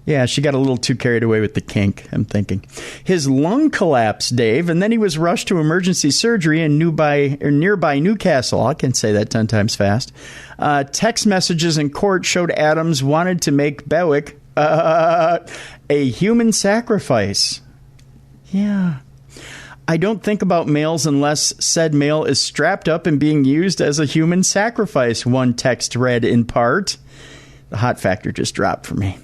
Yeah, she got a little too carried away with the kink, I'm thinking. His lung collapsed, Dave, and then he was rushed to emergency surgery in nearby Newcastle. I can say that 10 times fast. Text messages in court showed Adams wanted to make Bewick a human sacrifice. Yeah. I don't think about males unless said male is strapped up and being used as a human sacrifice, one text read in part. The hot factor just dropped for me.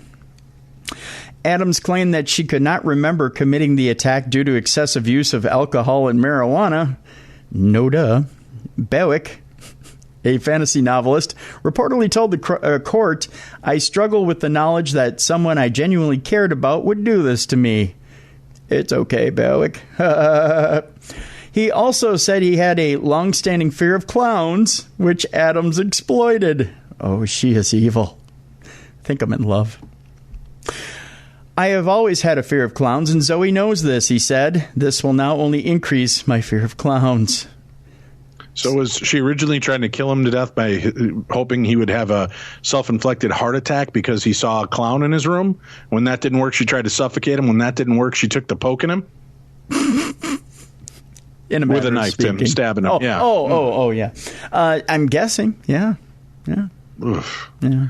Adams claimed that she could not remember committing the attack due to excessive use of alcohol and marijuana. No duh. Bewick a fantasy novelist, reportedly told the court, "I struggle with the knowledge that someone I genuinely cared about would do this to me." It's okay, Bailick. He also said he had a long-standing fear of clowns, which Adams exploited. Oh, she is evil. I think I'm in love. "I have always had a fear of clowns, and Zoe knows this," he said. "This will now only increase my fear of clowns." So was she originally trying to kill him to death by hoping he would have a self-inflicted heart attack because he saw a clown in his room? When that didn't work, she tried to suffocate him. When that didn't work, she took to poking him? With a knife, Tim, stabbing him. Yeah. I'm guessing. Yeah. Oof. Yeah.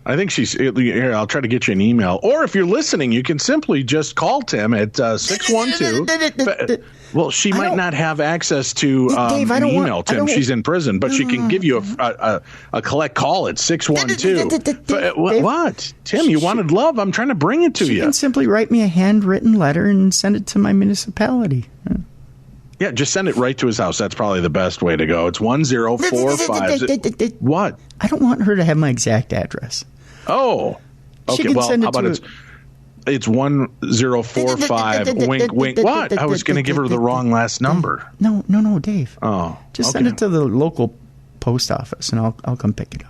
I think she's here. I'll try to get you an email. Or if you're listening, you can simply just call Tim at 612. Well, she might not have access to Dave, an email, Tim. She's in prison, but she can give you a collect call at 612. What? Tim, you wanted love. I'm trying to bring it to you. You can simply write me a handwritten letter and send it to my municipality. Yeah, just send it right to his house. That's probably the best way to go. It's 1045. What? I don't want her to have my exact address. Oh. Okay, well, how about it's 1045 wink wink. What? I was going to give her the wrong last number. No, Dave. Oh. Just send it to the local post office and I'll come pick it up.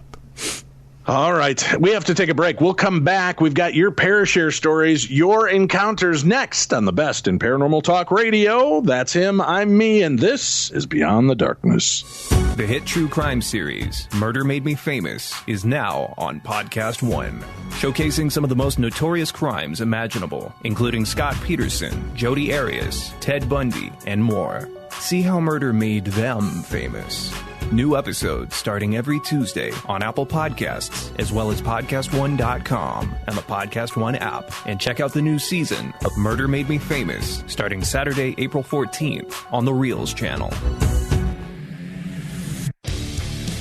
All right. We have to take a break. We'll come back. We've got your Parashare stories, your encounters next on the best in paranormal talk radio. That's him. I'm me. And this is Beyond the Darkness. The hit true crime series, Murder Made Me Famous, is now on Podcast One, showcasing some of the most notorious crimes imaginable, including Scott Peterson, Jodi Arias, Ted Bundy, and more. See how murder made them famous. New episodes starting every Tuesday on Apple Podcasts, as well as PodcastOne.com and the Podcast One app. And check out the new season of Murder Made Me Famous, starting Saturday, April 14th on the Reels channel.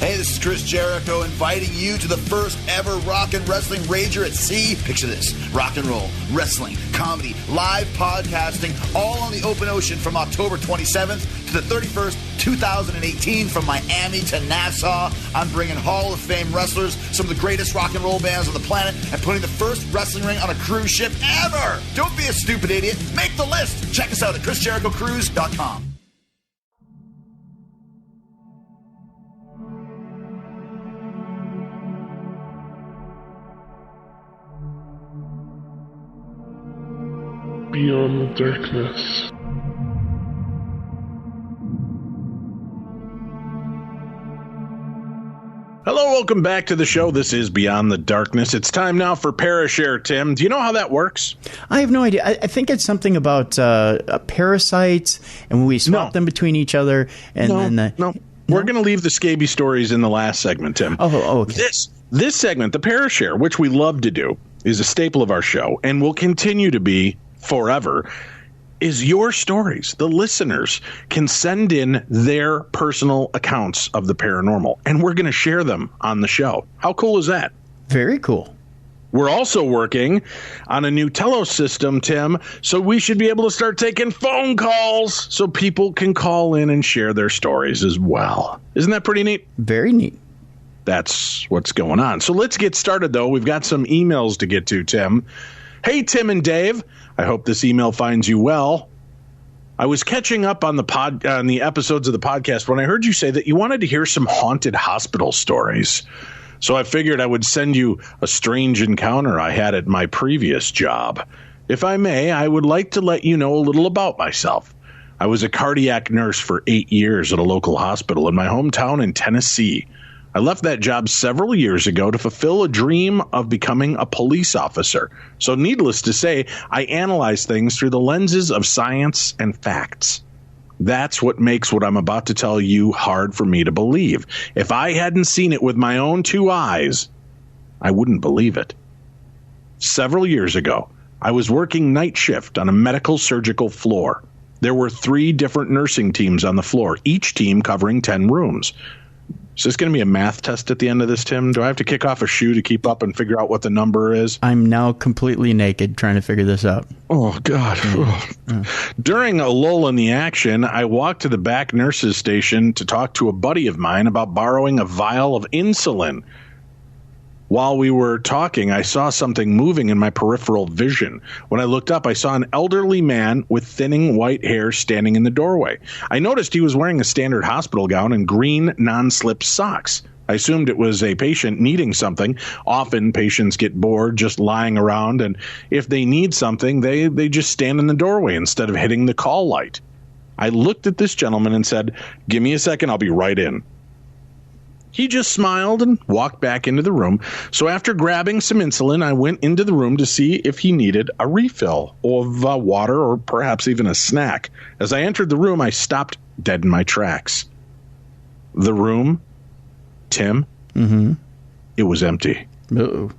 Hey, this is Chris Jericho inviting you to the first ever rock and wrestling Rager at Sea. Picture this: rock and roll, wrestling, comedy, live podcasting, all on the open ocean from October 27th to the 31st, 2018, from Miami to Nassau. I'm bringing Hall of Fame wrestlers, some of the greatest rock and roll bands on the planet, and putting the first wrestling ring on a cruise ship ever. Don't be a stupid idiot. Make the list. Check us out at ChrisJerichoCruise.com. Beyond the Darkness. Hello, welcome back to the show. This is Beyond the Darkness. It's time now for Parashare, Tim. Do you know how that works? I have no idea. I think it's something about parasites, and we swap them between each other. And No. We're going to leave the scaby stories in the last segment, Tim. Oh, okay. This segment, the Parashare, which we love to do, is a staple of our show and will continue to be forever, is your stories. The listeners can send in their personal accounts of the paranormal, and we're going to share them on the show. How cool is that? Very cool. We're also working on a new Telos system, Tim, so we should be able to start taking phone calls so people can call in and share their stories as well. Isn't that pretty neat? Very neat. That's what's going on. So let's get started, though. We've got some emails to get to, Tim. Hey, Tim and Dave. I hope this email finds you well. I was catching up on the episodes of the podcast when I heard you say that you wanted to hear some haunted hospital stories. So I figured I would send you a strange encounter I had at my previous job. If I may, I would like to let you know a little about myself. I was a cardiac nurse for 8 years at a local hospital in my hometown in Tennessee. I left that job several years ago to fulfill a dream of becoming a police officer. So needless to say, I analyze things through the lenses of science and facts. That's what makes what I'm about to tell you hard for me to believe. If I hadn't seen it with my own two eyes, I wouldn't believe it. Several years ago, I was working night shift on a medical surgical floor. There were 3 different nursing teams on the floor, each team covering 10 rooms. Is this going to be a math test at the end of this, Tim? Do I have to kick off a shoe to keep up and figure out what the number is? I'm now completely naked trying to figure this out. Oh, God. During a lull in the action, I walked to the back nurse's station to talk to a buddy of mine about borrowing a vial of insulin. While we were talking, I saw something moving in my peripheral vision. When I looked up, I saw an elderly man with thinning white hair standing in the doorway. I noticed he was wearing a standard hospital gown and green non-slip socks. I assumed it was a patient needing something. Often patients get bored just lying around, and if they need something, they just stand in the doorway instead of hitting the call light. I looked at this gentleman and said, "Give me a second, I'll be right in." He just smiled and walked back into the room. So after grabbing some insulin, I went into the room to see if he needed a refill of water or perhaps even a snack. As I entered the room, I stopped dead in my tracks. The room, Tim, it was empty. Uh-oh.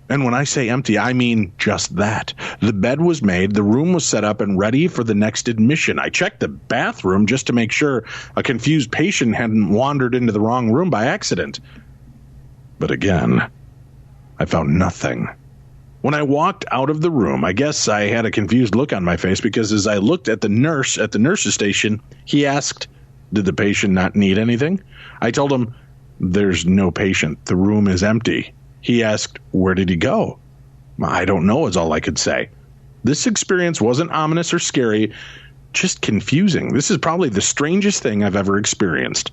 And when I say empty, I mean just that. The bed was made, the room was set up and ready for the next admission. I checked the bathroom just to make sure a confused patient hadn't wandered into the wrong room by accident. But again, I found nothing. When I walked out of the room, I guess I had a confused look on my face because as I looked at the nurse at the nurse's station, he asked, "Did the patient not need anything?" I told him, "There's no patient. The room is empty." He asked, "Where did he go?" "I don't know," is all I could say. This experience wasn't ominous or scary, just confusing. This is probably the strangest thing I've ever experienced.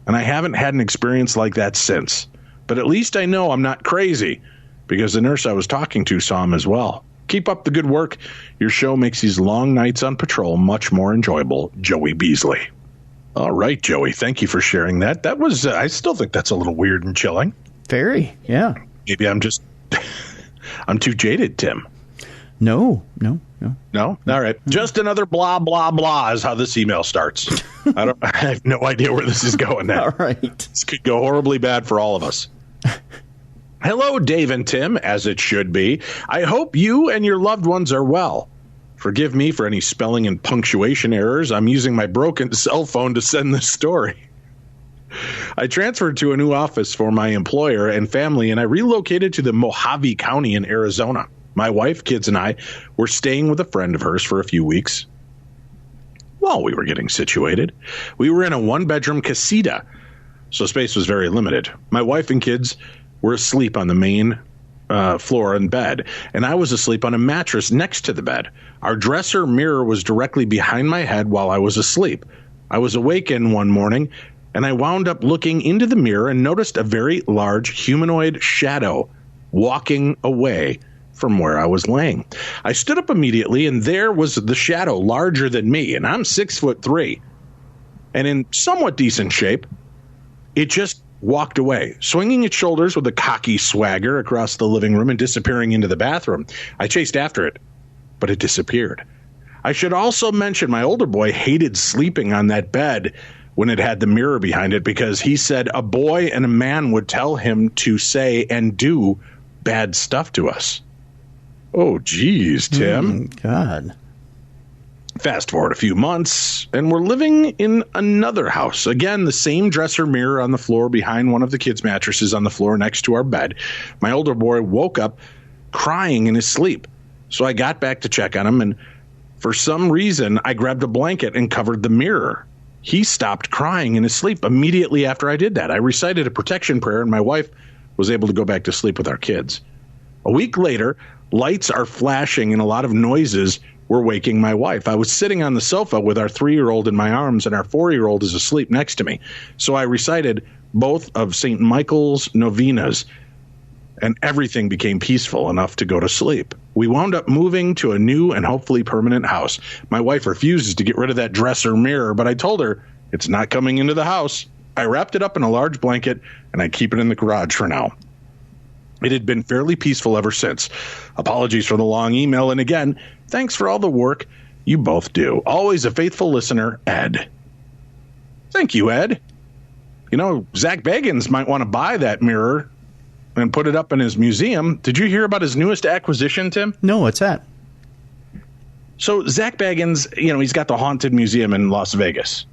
And I haven't had an experience like that since. But at least I know I'm not crazy, because the nurse I was talking to saw him as well. Keep up the good work. Your show makes these long nights on patrol much more enjoyable. Joey Beasley. All right, Joey, thank you for sharing that. That was, I still think that's a little weird and chilling. Very, yeah. Maybe I'm just, I'm too jaded, Tim. No? No? All right. Just another blah, blah, blah is how this email starts. I have no idea where this is going now. All right. This could go horribly bad for all of us. Hello, Dave and Tim, as it should be. I hope you and your loved ones are well. Forgive me for any spelling and punctuation errors. I'm using my broken cell phone to send this story. I transferred to a new office for my employer and family, and I relocated to the Mojave County in Arizona. My wife, kids, and I were staying with a friend of hers for a few weeks. While we were getting situated, we were in a one-bedroom casita, so space was very limited. My wife and kids were asleep on the main floor in bed, and I was asleep on a mattress next to the bed. Our dresser mirror was directly behind my head while I was asleep. I was awakened one morning, and I wound up looking into the mirror and noticed a very large humanoid shadow walking away from where I was laying. I stood up immediately, and there was the shadow, larger than me, and I'm 6'3", and in somewhat decent shape. It just walked away, swinging its shoulders with a cocky swagger across the living room and disappearing into the bathroom. I chased after it, but it disappeared. I should also mention my older boy hated sleeping on that bed when it had the mirror behind it because he said a boy and a man would tell him to say and do bad stuff to us. Oh, geez, Tim. God. Fast forward a few months, and we're living in another house. Again, the same dresser mirror on the floor behind one of the kids' mattresses on the floor next to our bed. My older boy woke up crying in his sleep. So I got back to check on him, and for some reason, I grabbed a blanket and covered the mirror. He stopped crying in his sleep immediately after I did that. I recited a protection prayer, and my wife was able to go back to sleep with our kids. A week later, lights are flashing and a lot of noises were waking my wife. I was sitting on the sofa with our 3-year-old in my arms, and our 4-year-old is asleep next to me. So I recited both of St. Michael's novenas, and everything became peaceful enough to go to sleep. We wound up moving to a new and hopefully permanent house. My wife refuses to get rid of that dresser mirror, but I told her it's not coming into the house. I wrapped it up in a large blanket, and I keep it in the garage for now. It had been fairly peaceful ever since. Apologies for the long email, and again, thanks for all the work you both do. Always a faithful listener, Ed. Thank you, Ed. You know, Zach Bagans might want to buy that mirror and put it up in his museum. Did you hear about his newest acquisition, Tim? No, what's that? So Zach Bagans, he's got the Haunted Museum in Las Vegas.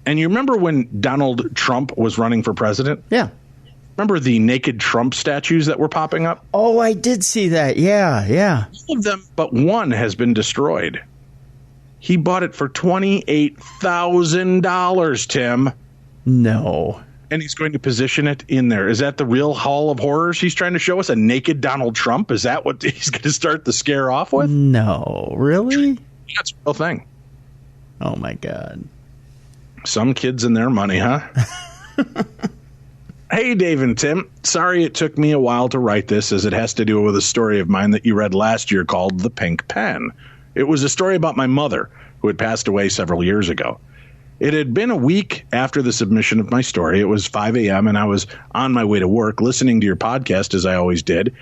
And you remember when Donald Trump was running for president? Yeah. Remember the naked Trump statues that were popping up? Oh, I did see that. Yeah. All of them but one has been destroyed. He bought it for $28,000, Tim. No. And he's going to position it in there. Is that the real Hall of Horrors he's trying to show us? A naked Donald Trump? Is that what he's going to start the scare off with? No. Really? That's a real thing. Oh, my God. Some kids and their money, huh? Hey, Dave and Tim. Sorry it took me a while to write this, as it has to do with a story of mine that you read last year called The Pink Pen. It was a story about my mother, who had passed away several years ago. It had been a week after the submission of my story. It was 5 a.m., and I was on my way to work listening to your podcast, as I always did.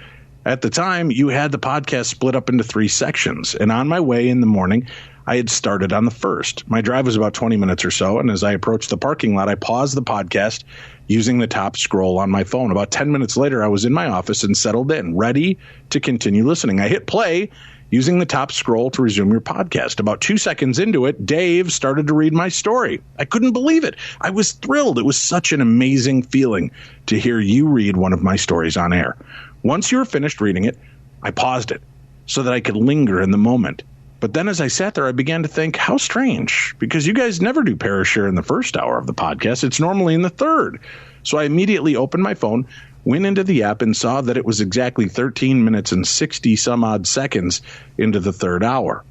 At the time, you had the podcast split up into 3 sections, and on my way in the morning, I had started on the first. My drive was about 20 minutes or so, and as I approached the parking lot, I paused the podcast using the top scroll on my phone. About 10 minutes later, I was in my office and settled in, ready to continue listening. I hit play using the top scroll to resume your podcast. About 2 seconds into it, Dave started to read my story. I couldn't believe it. I was thrilled. It was such an amazing feeling to hear you read one of my stories on air. Once you were finished reading it, I paused it so that I could linger in the moment. But then as I sat there, I began to think, how strange, because you guys never do Parashare in the first hour of the podcast. It's normally in the third. So I immediately opened my phone, went into the app, and saw that it was exactly 13 minutes and 60 some odd seconds into the third hour.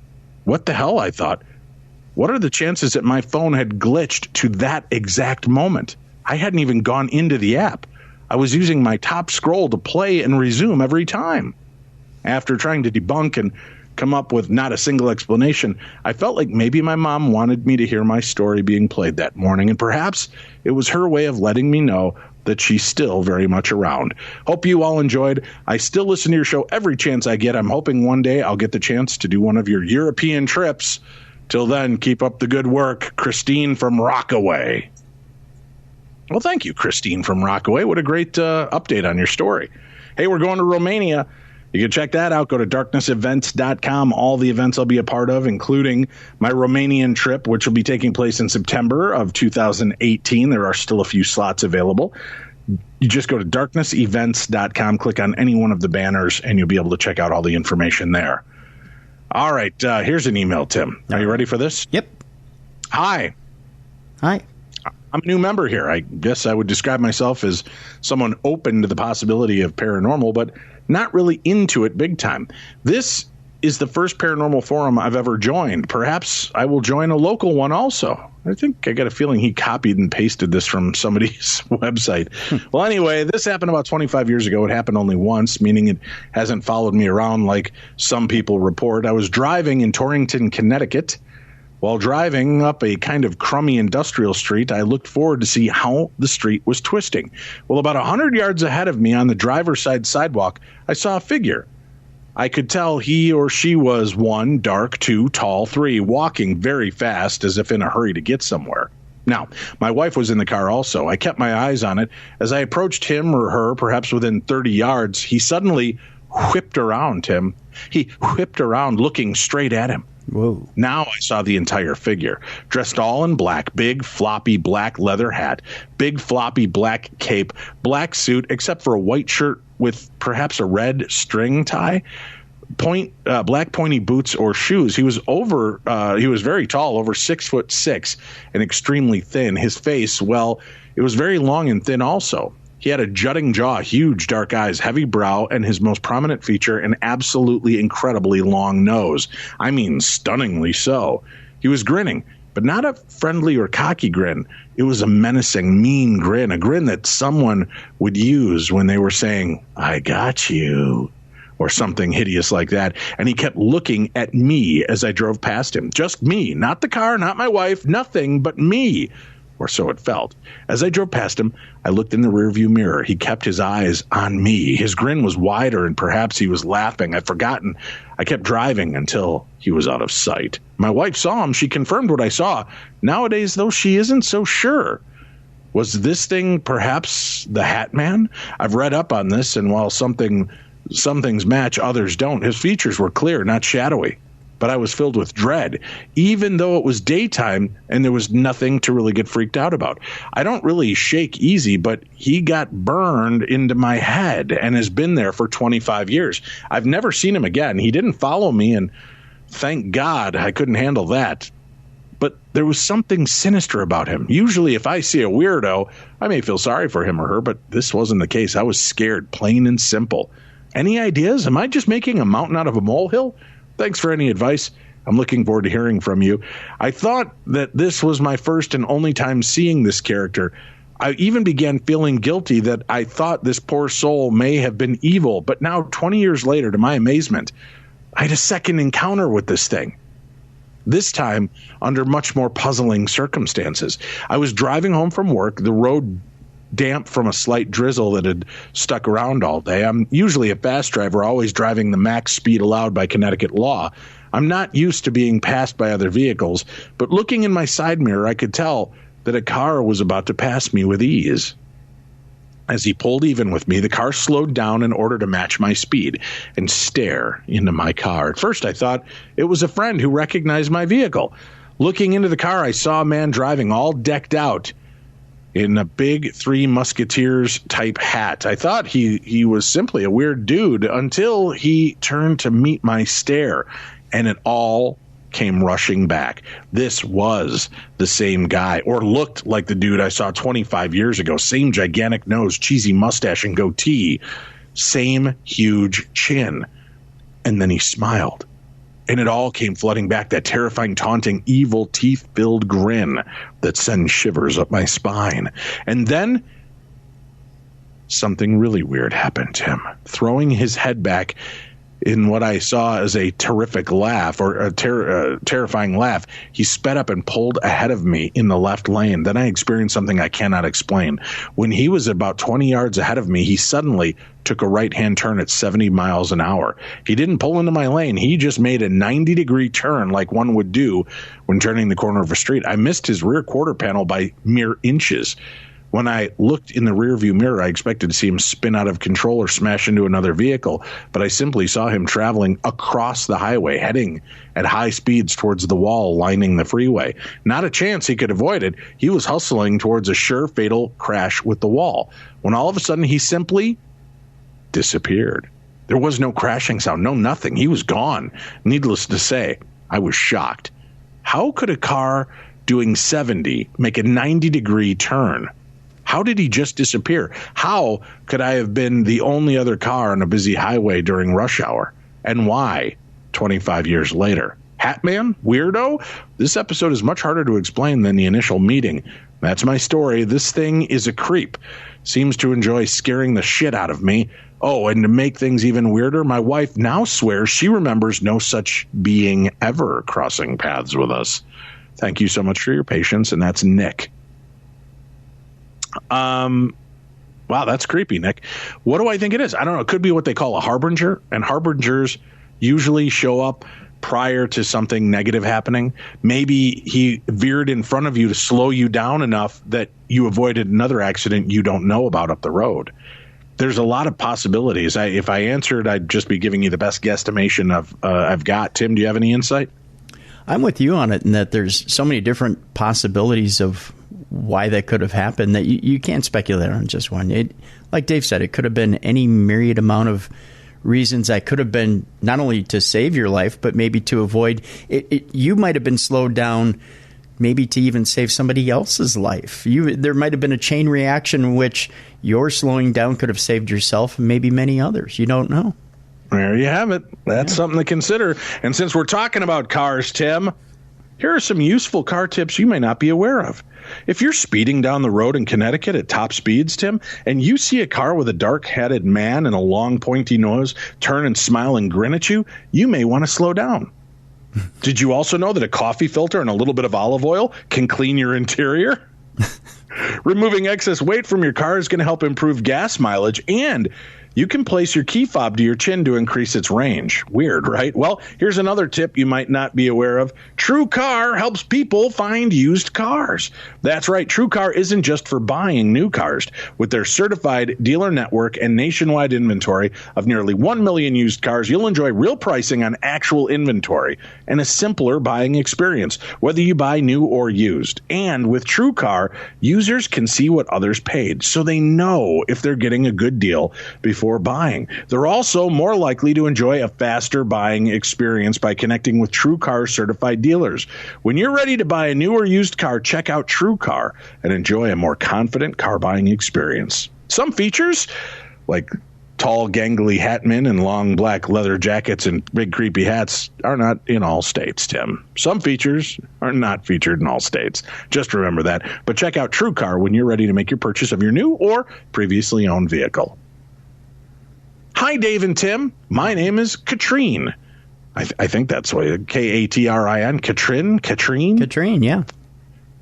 What the hell, I thought. What are the chances that my phone had glitched to that exact moment? I hadn't even gone into the app. I was using my top scroll to play and resume every time. After trying to debunk and come up with not a single explanation, I felt like maybe my mom wanted me to hear my story being played that morning, and perhaps it was her way of letting me know that she's still very much around. Hope you all enjoyed. I still listen to your show every chance I get. I'm hoping one day I'll get the chance to do one of your European trips. Till then, keep up the good work. Christine from Rockaway. Well, thank you, Christine from Rockaway. What a great update on your story. Hey, we're going to Romania. You can check that out. Go to darknessevents.com. All the events I'll be a part of, including my Romanian trip, which will be taking place in September of 2018. There are still a few slots available. You just go to darknessevents.com, click on any one of the banners, and you'll be able to check out all the information there. All right. Here's an email, Tim. Are you ready for this? Yep. Hi. I'm a new member here. I guess I would describe myself as someone open to the possibility of paranormal, but not really into it big time. This is the first paranormal forum I've ever joined. Perhaps I will join a local one also. I think I got a feeling he copied and pasted this from somebody's website. Well, anyway, this happened about 25 years ago. It happened only once, meaning it hasn't followed me around like some people report. I was driving in Torrington, Connecticut. While driving up a kind of crummy industrial street, I looked forward to see how the street was twisting. Well, about 100 yards ahead of me on the driver's side sidewalk, I saw a figure. I could tell he or she was 1, dark, 2, tall, 3, walking very fast as if in a hurry to get somewhere. Now, my wife was in the car also. I kept my eyes on it. As I approached him or her, perhaps within 30 yards, he suddenly whipped around, Tim. He whipped around looking straight at him. Whoa. Now I saw the entire figure, dressed all in black, big, floppy, black leather hat, big, floppy, black cape, black suit, except for a white shirt with perhaps a red string tie, black pointy boots or shoes. He was very tall, over 6'6", and extremely thin. His face, well, it was very long and thin also. He had a jutting jaw, huge dark eyes, heavy brow, and his most prominent feature, an absolutely incredibly long nose. I mean, stunningly so. He was grinning, but not a friendly or cocky grin. It was a menacing, mean grin, a grin that someone would use when they were saying, "I got you," or something hideous like that. And he kept looking at me as I drove past him. Just me, not the car, not my wife, nothing but me. Or so it felt. As I drove past him, I looked in the rearview mirror. He kept his eyes on me. His grin was wider, and perhaps he was laughing. I'd forgotten. I kept driving until he was out of sight. My wife saw him. She confirmed what I saw. Nowadays, though, she isn't so sure. Was this thing perhaps the Hat Man? I've read up on this, and while some things match, others don't. His features were clear, not shadowy. but I was filled with dread, even though it was daytime and there was nothing to really get freaked out about. I don't really shake easy, but he got burned into my head and has been there for 25 years. I've never seen him again. He didn't follow me, and thank God I couldn't handle that. But there was something sinister about him. Usually if I see a weirdo, I may feel sorry for him or her, but this wasn't the case. I was scared, plain and simple. Any ideas? Am I just making a mountain out of a molehill? Thanks for any advice. I'm looking forward to hearing from you. I thought that this was my first and only time seeing this character. I even began feeling guilty that I thought this poor soul may have been evil, but now 20 years later, to my amazement, I had a second encounter with this thing. This time under much more puzzling circumstances. I was driving home from work, the road damp from a slight drizzle that had stuck around all day. I'm usually a fast driver, always driving the max speed allowed by Connecticut law. I'm not used to being passed by other vehicles, but looking in my side mirror, I could tell that a car was about to pass me with ease. As he pulled even with me, the car slowed down in order to match my speed and stare into my car. At first, I thought it was a friend who recognized my vehicle. Looking into the car, I saw a man driving all decked out in a big Three Musketeers type hat. I thought he was simply a weird dude until he turned to meet my stare, and it all came rushing back. This was the same guy, or looked like the dude I saw 25 years ago. Same gigantic nose, cheesy mustache, and goatee. Same huge chin. And then he smiled. And it all came flooding back, that terrifying, taunting, evil, teeth-filled grin that sends shivers up my spine. And then something really weird happened to him. Throwing his head back in what I saw as a terrific laugh, or a terrifying laugh, he sped up and pulled ahead of me in the left lane. Then I experienced something I cannot explain. When he was about 20 yards ahead of me, he suddenly took a right-hand turn at 70 miles an hour. He didn't pull into my lane. He just made a 90-degree turn like one would do when turning the corner of a street. I missed his rear quarter panel by mere inches. When I looked in the rearview mirror, I expected to see him spin out of control or smash into another vehicle, but I simply saw him traveling across the highway, heading at high speeds towards the wall lining the freeway. Not a chance he could avoid it. He was hustling towards a sure fatal crash with the wall, when all of a sudden he simply disappeared. There was no crashing sound, no nothing. He was gone. Needless to say, I was shocked. How could a car doing 70 make a 90-degree turn? How did he just disappear? How could I have been the only other car on a busy highway during rush hour? And why 25 years later? Hatman? Weirdo? This episode is much harder to explain than the initial meeting. That's my story. This thing is a creep. Seems to enjoy scaring the shit out of me. Oh, and to make things even weirder, my wife now swears she remembers no such being ever crossing paths with us. Thank you so much for your patience, and that's Nick. Wow, that's creepy, Nick. What do I think it is? I don't know. It could be what they call a harbinger, and harbingers usually show up prior to something negative happening. Maybe he veered in front of you to slow you down enough that you avoided another accident you don't know about up the road. There's a lot of possibilities. If I answered, I'd just be giving you the best guesstimation I've got. Tim, do you have any insight? I'm with you on it, in that there's so many different possibilities of why that could have happened that you can't speculate on just one. Like Dave said, it could have been any myriad amount of reasons. That could have been not only to save your life, but maybe to avoid it. You might have been slowed down maybe to even save somebody else's life. There might have been a chain reaction in which your slowing down could have saved yourself and maybe many others. You don't know. There you have it. That's something to consider. And since we're talking about cars, Tim, here are some useful car tips you may not be aware of. If you're speeding down the road in Connecticut at top speeds, Tim, and you see a car with a dark-headed man and a long, pointy nose turn and smile and grin at you, you may want to slow down. Did you also know that a coffee filter and a little bit of olive oil can clean your interior? Removing excess weight from your car is going to help improve gas mileage, and you can place your key fob to your chin to increase its range. Weird, right? Well, here's another tip you might not be aware of. TrueCar helps people find used cars. That's right. TrueCar isn't just for buying new cars. With their certified dealer network and nationwide inventory of nearly 1 million used cars, you'll enjoy real pricing on actual inventory and a simpler buying experience, whether you buy new or used. And with TrueCar, users can see what others paid, so they know if they're getting a good deal before buying. They're also more likely to enjoy a faster buying experience by connecting with TrueCar certified dealers. When you're ready to buy a new or used car, check out TrueCar and enjoy a more confident car buying experience. Some features, like tall, gangly hatmen in long black leather jackets and big creepy hats, are not in all states, Tim. Some features are not featured in all states. Just remember that. But check out TrueCar when you're ready to make your purchase of your new or previously owned vehicle. Hi, Dave and Tim. My name is Katrine. I think that's what, Katrin? Katrine? Katrine, yeah.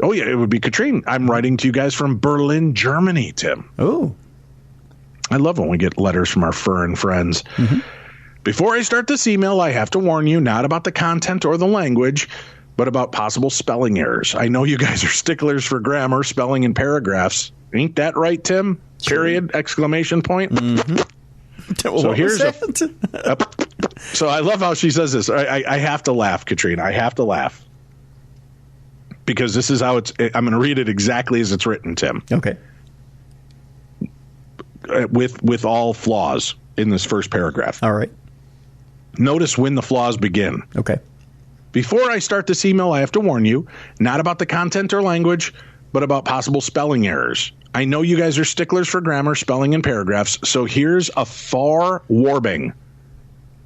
Oh, yeah, it would be Katrine. I'm writing to you guys from Berlin, Germany, Tim. Oh. I love when we get letters from our foreign friends. Mm-hmm. Before I start this email, I have to warn you not about the content or the language, but about possible spelling errors. I know you guys are sticklers for grammar, spelling, and paragraphs. Ain't that right, Tim? Sure. Period, exclamation point. Mm-hmm. So here's so I love how she says this. I have to laugh, Katrina. I have to laugh. Because this is how I'm going to read it exactly as it's written, Tim. Okay. With all flaws in this first paragraph. All right. Notice when the flaws begin. Okay. Before I start this email, I have to warn you, not about the content or language, but about possible spelling errors. I know you guys are sticklers for grammar, spelling, and paragraphs, so here's a forewarning.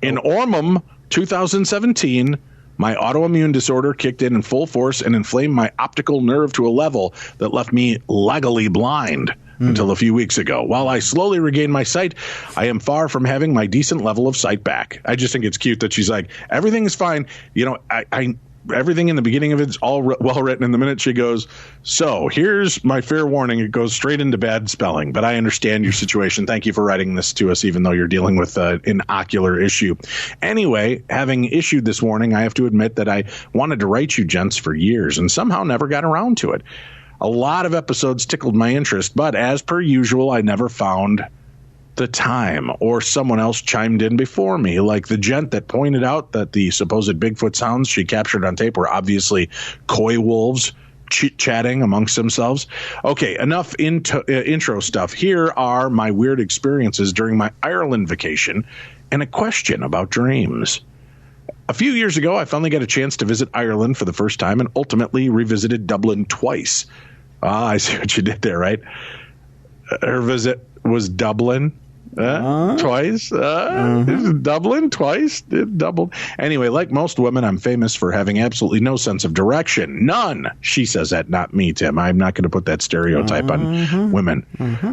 In Ormum 2017, my autoimmune disorder kicked in full force and inflamed my optical nerve to a level that left me legally blind until a few weeks ago. While I slowly regained my sight, I am far from having my decent level of sight back. I just think it's cute that she's like, everything is fine. You know, I everything in the beginning of it's all well written. And the minute she goes, so here's my fair warning, it goes straight into bad spelling. But I understand your situation. Thank you for writing this to us, even though you're dealing with an ocular issue. Anyway, having issued this warning, I have to admit that I wanted to write you gents for years and somehow never got around to it. A lot of episodes tickled my interest, but as per usual, I never found the time, or someone else chimed in before me, like the gent that pointed out that the supposed Bigfoot sounds she captured on tape were obviously coy wolves chit-chatting amongst themselves. Okay, enough intro stuff. Here are my weird experiences during my Ireland vacation and a question about dreams. A few years ago, I finally got a chance to visit Ireland for the first time and ultimately revisited Dublin twice. I see what you did there, right? Her visit was Dublin twice. Dublin twice. It doubled. Anyway, like most women, I'm famous for having absolutely no sense of direction. None. She says that, not me, Tim. I'm not going to put that stereotype on women.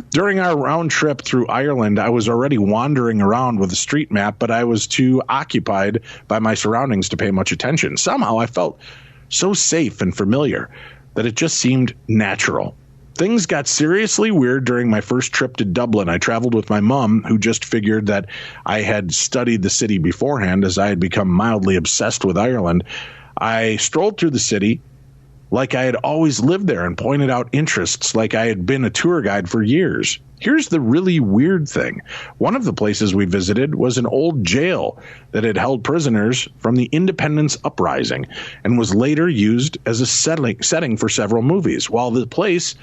During our round trip through Ireland, I was already wandering around with a street map, but I was too occupied by my surroundings to pay much attention. Somehow I felt so safe and familiar that it just seemed natural. Things got seriously weird during my first trip to Dublin. I traveled with my mom, who just figured that I had studied the city beforehand, as I had become mildly obsessed with Ireland. I strolled through the city like I had always lived there and pointed out interests like I had been a tour guide for years. Here's the really weird thing. One of the places we visited was an old jail that had held prisoners from the Independence Uprising and was later used as a setting for several movies. While the place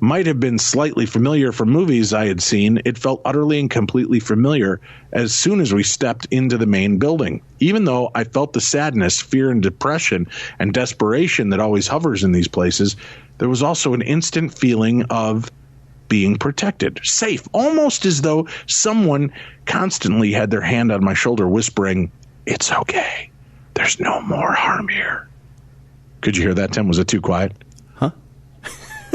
might have been slightly familiar from movies I had seen, it felt utterly and completely familiar as soon as we stepped into the main building. Even though I felt the sadness, fear, and depression and desperation that always hovers in these places, there was also an instant feeling of being protected, safe, almost as though someone constantly had their hand on my shoulder whispering, "It's okay. There's no more harm here." Could you hear that, Tim? Was it too quiet?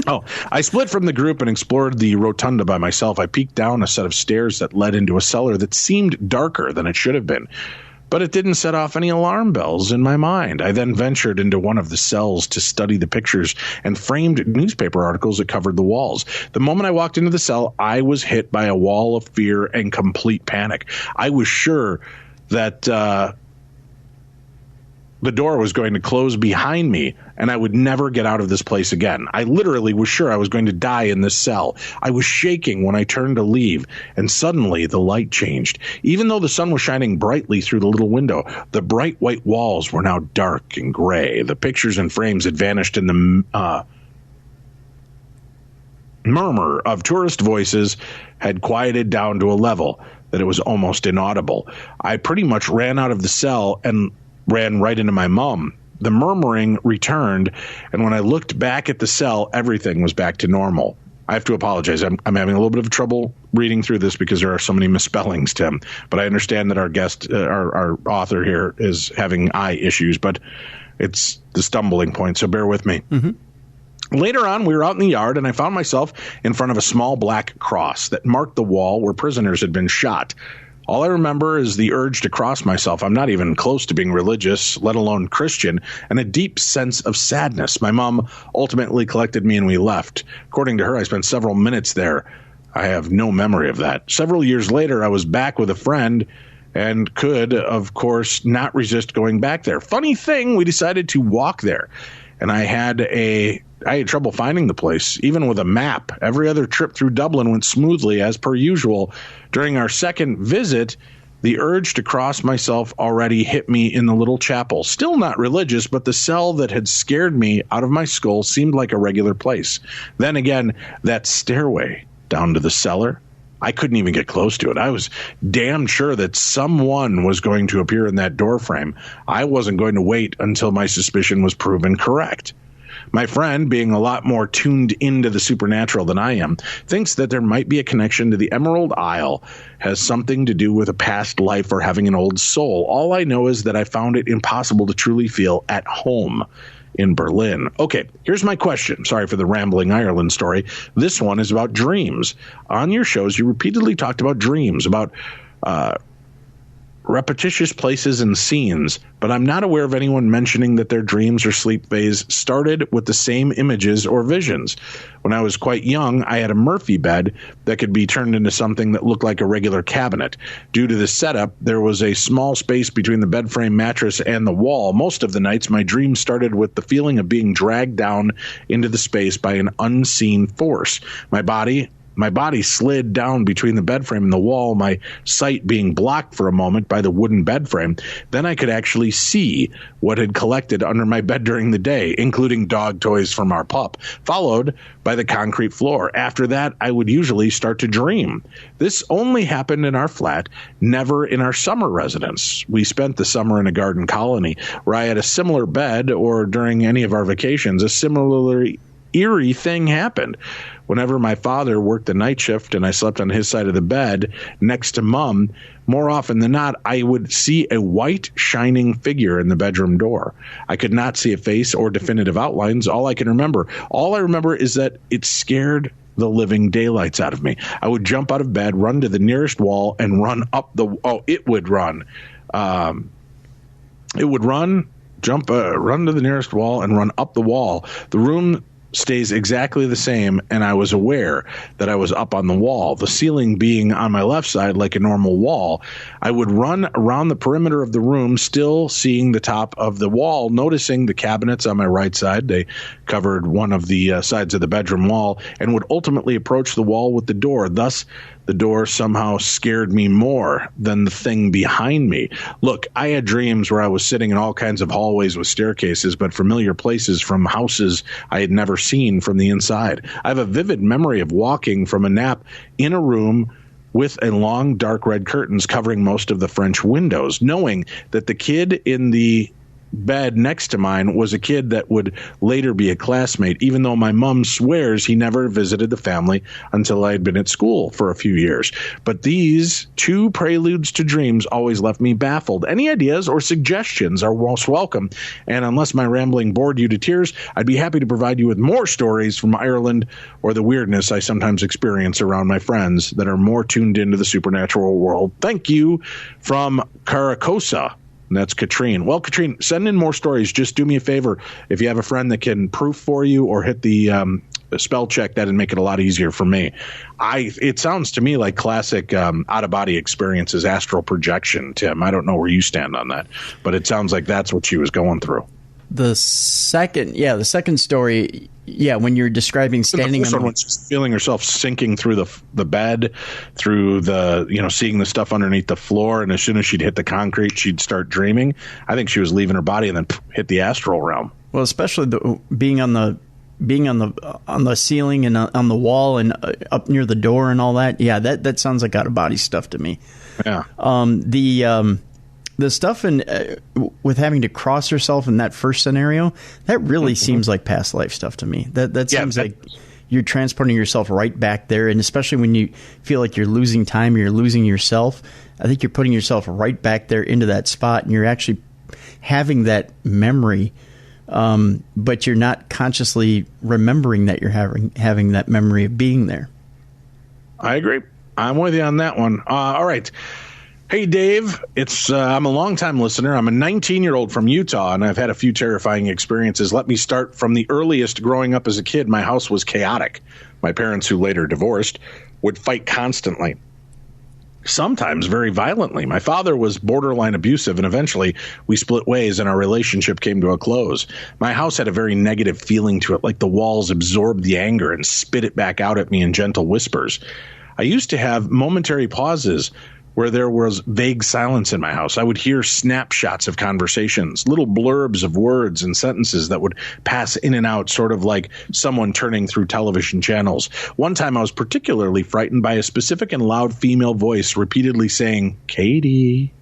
Oh, I split from the group and explored the rotunda by myself. I peeked down a set of stairs that led into a cellar that seemed darker than it should have been. but it didn't set off any alarm bells in my mind. I then ventured into one of the cells to study the pictures and framed newspaper articles that covered the walls. The moment I walked into the cell, I was hit by a wall of fear and complete panic. I was sure that the door was going to close behind me and I would never get out of this place again. I literally was sure I was going to die in this cell. I was shaking when I turned to leave, and suddenly the light changed. Even though the sun was shining brightly through the little window, the bright white walls were now dark and gray. The pictures and frames had vanished in the murmur of tourist voices had quieted down to a level that it was almost inaudible. I pretty much ran out of the cell and ran right into my mom. The murmuring returned, and when I looked back at the cell, everything was back to normal. I have to apologize. I'm having a little bit of trouble reading through this because there are so many misspellings, Tim. But I understand that our guest, our author here, is having eye issues, but it's the stumbling point, so bear with me. Mm-hmm. Later on, we were out in the yard, and I found myself in front of a small black cross that marked the wall where prisoners had been shot. All I remember is the urge to cross myself. I'm not even close to being religious, let alone Christian, and a deep sense of sadness. My mom ultimately collected me and we left. According to her, I spent several minutes there. I have no memory of that. Several years later, I was back with a friend and could, of course, not resist going back there. Funny thing, we decided to walk there, and I had trouble finding the place, even with a map. Every other trip through Dublin went smoothly as per usual. During our second visit, the urge to cross myself already hit me in the little chapel. Still not religious, but the cell that had scared me out of my skull seemed like a regular place. Then again, that stairway down to the cellar, I couldn't even get close to it. I was damn sure that someone was going to appear in that doorframe. I wasn't going to wait until my suspicion was proven correct. My friend, being a lot more tuned into the supernatural than I am, thinks that there might be a connection to the Emerald Isle, has something to do with a past life or having an old soul. All I know is that I found it impossible to truly feel at home in Berlin. Okay, here's my question. Sorry for the rambling Ireland story. This one is about dreams. On your shows, you repeatedly talked about dreams, about repetitious places and scenes, but I'm not aware of anyone mentioning that their dreams or sleep phase started with the same images or visions. When I was quite young, I had a Murphy bed that could be turned into something that looked like a regular cabinet. Due to the setup, there was a small space between the bed frame, mattress, and the wall. Most of the nights, my dreams started with the feeling of being dragged down into the space by an unseen force. My body slid down between the bed frame and the wall, my sight being blocked for a moment by the wooden bed frame. Then I could actually see what had collected under my bed during the day, including dog toys from our pup, followed by the concrete floor. After that, I would usually start to dream. This only happened in our flat, never in our summer residence. We spent the summer in a garden colony where I had a similar bed, or during any of our vacations, a similarly eerie thing happened. Whenever my father worked the night shift and I slept on his side of the bed next to Mom, more often than not, I would see a white shining figure in the bedroom door. I could not see a face or definitive outlines. All I remember is that it scared the living daylights out of me. I would jump out of bed, run to the nearest wall, and run up the run to the nearest wall and run up the wall. The room stays exactly the same, and I was aware that I was up on the wall, the ceiling being on my left side like a normal wall. I would run around the perimeter of the room, still seeing the top of the wall, noticing the cabinets on my right side. They covered one of the sides of the bedroom wall, and would ultimately approach the wall with the door. Thus, the door somehow scared me more than the thing behind me. Look, I had dreams where I was sitting in all kinds of hallways with staircases, but familiar places from houses I had never seen from the inside. I have a vivid memory of walking from a nap in a room with a long dark red curtains covering most of the French windows, knowing that the kid in the bed next to mine was a kid that would later be a classmate, even though my mom swears he never visited the family until I had been at school for a few years. But these two preludes to dreams always left me baffled. Any ideas or suggestions are most welcome, and unless my rambling bored you to tears, I'd be happy to provide you with more stories from Ireland or the weirdness I sometimes experience around my friends that are more tuned into the supernatural world. Thank you, from Caracosa and that's Katrine. Well, Katrine, send in more stories. Just do me a favor. If you have a friend that can proof for you or hit the spell check, that'd make it a lot easier for me. It sounds to me like classic out-of-body experiences, astral projection, Tim. I don't know where you stand on that, but it sounds like that's what she was going through. The second story, when you're describing standing on when she's feeling herself sinking through the bed, through the, seeing the stuff underneath the floor, and as soon as she'd hit the concrete, she'd start dreaming. I think she was leaving her body and then hit the astral realm. Well, especially being on the ceiling and on the wall and up near the door and all that. Yeah, that sounds like out of body stuff to me. Yeah. The stuff with having to cross herself in that first scenario, that really seems like past life stuff to me. That seems like you're transporting yourself right back there, and especially when you feel like you're losing time, you're losing yourself. I think you're putting yourself right back there into that spot, and you're actually having that memory, but you're not consciously remembering that you're having that memory of being there. I agree. I'm with you on that one. All right. Hey, Dave, I'm a longtime listener. I'm a 19-year-old from Utah, and I've had a few terrifying experiences. Let me start from the earliest. Growing up as a kid, my house was chaotic. My parents, who later divorced, would fight constantly, sometimes very violently. My father was borderline abusive, and eventually we split ways and our relationship came to a close. My house had a very negative feeling to it, like the walls absorbed the anger and spit it back out at me in gentle whispers. I used to have momentary pauses where there was vague silence in my house. I would hear snapshots of conversations, little blurbs of words and sentences that would pass in and out, sort of like someone turning through television channels. One time I was particularly frightened by a specific and loud female voice repeatedly saying, "Katie,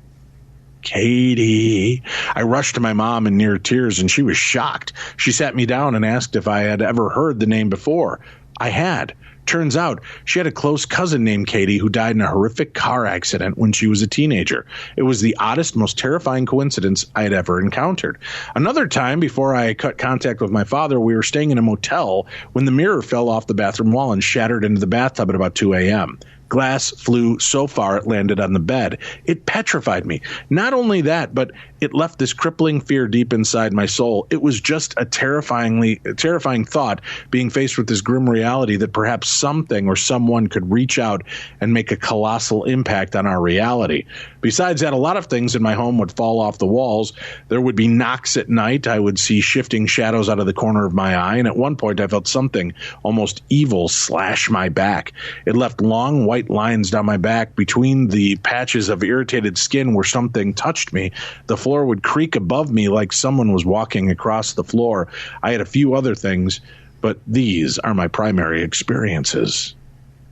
Katie." I rushed to my mom in near tears, and she was shocked. She sat me down and asked if I had ever heard the name before. I had. Turns out she had a close cousin named Katie who died in a horrific car accident when she was a teenager. It was the oddest, most terrifying coincidence I had ever encountered. Another time, before I cut contact with my father, we were staying in a motel when the mirror fell off the bathroom wall and shattered into the bathtub at about 2 a.m. Glass flew so far it landed on the bed. It petrified me. Not only that, but it left this crippling fear deep inside my soul. It was just a terrifying thought, being faced with this grim reality that perhaps something or someone could reach out and make a colossal impact on our reality. Besides that, a lot of things in my home would fall off the walls. There would be knocks at night. I would see shifting shadows out of the corner of my eye. And at one point, I felt something almost evil slash my back. It left long white lines down my back between the patches of irritated skin where something touched me. The floor would creak above me like someone was walking across the floor. I had a few other things, but these are my primary experiences.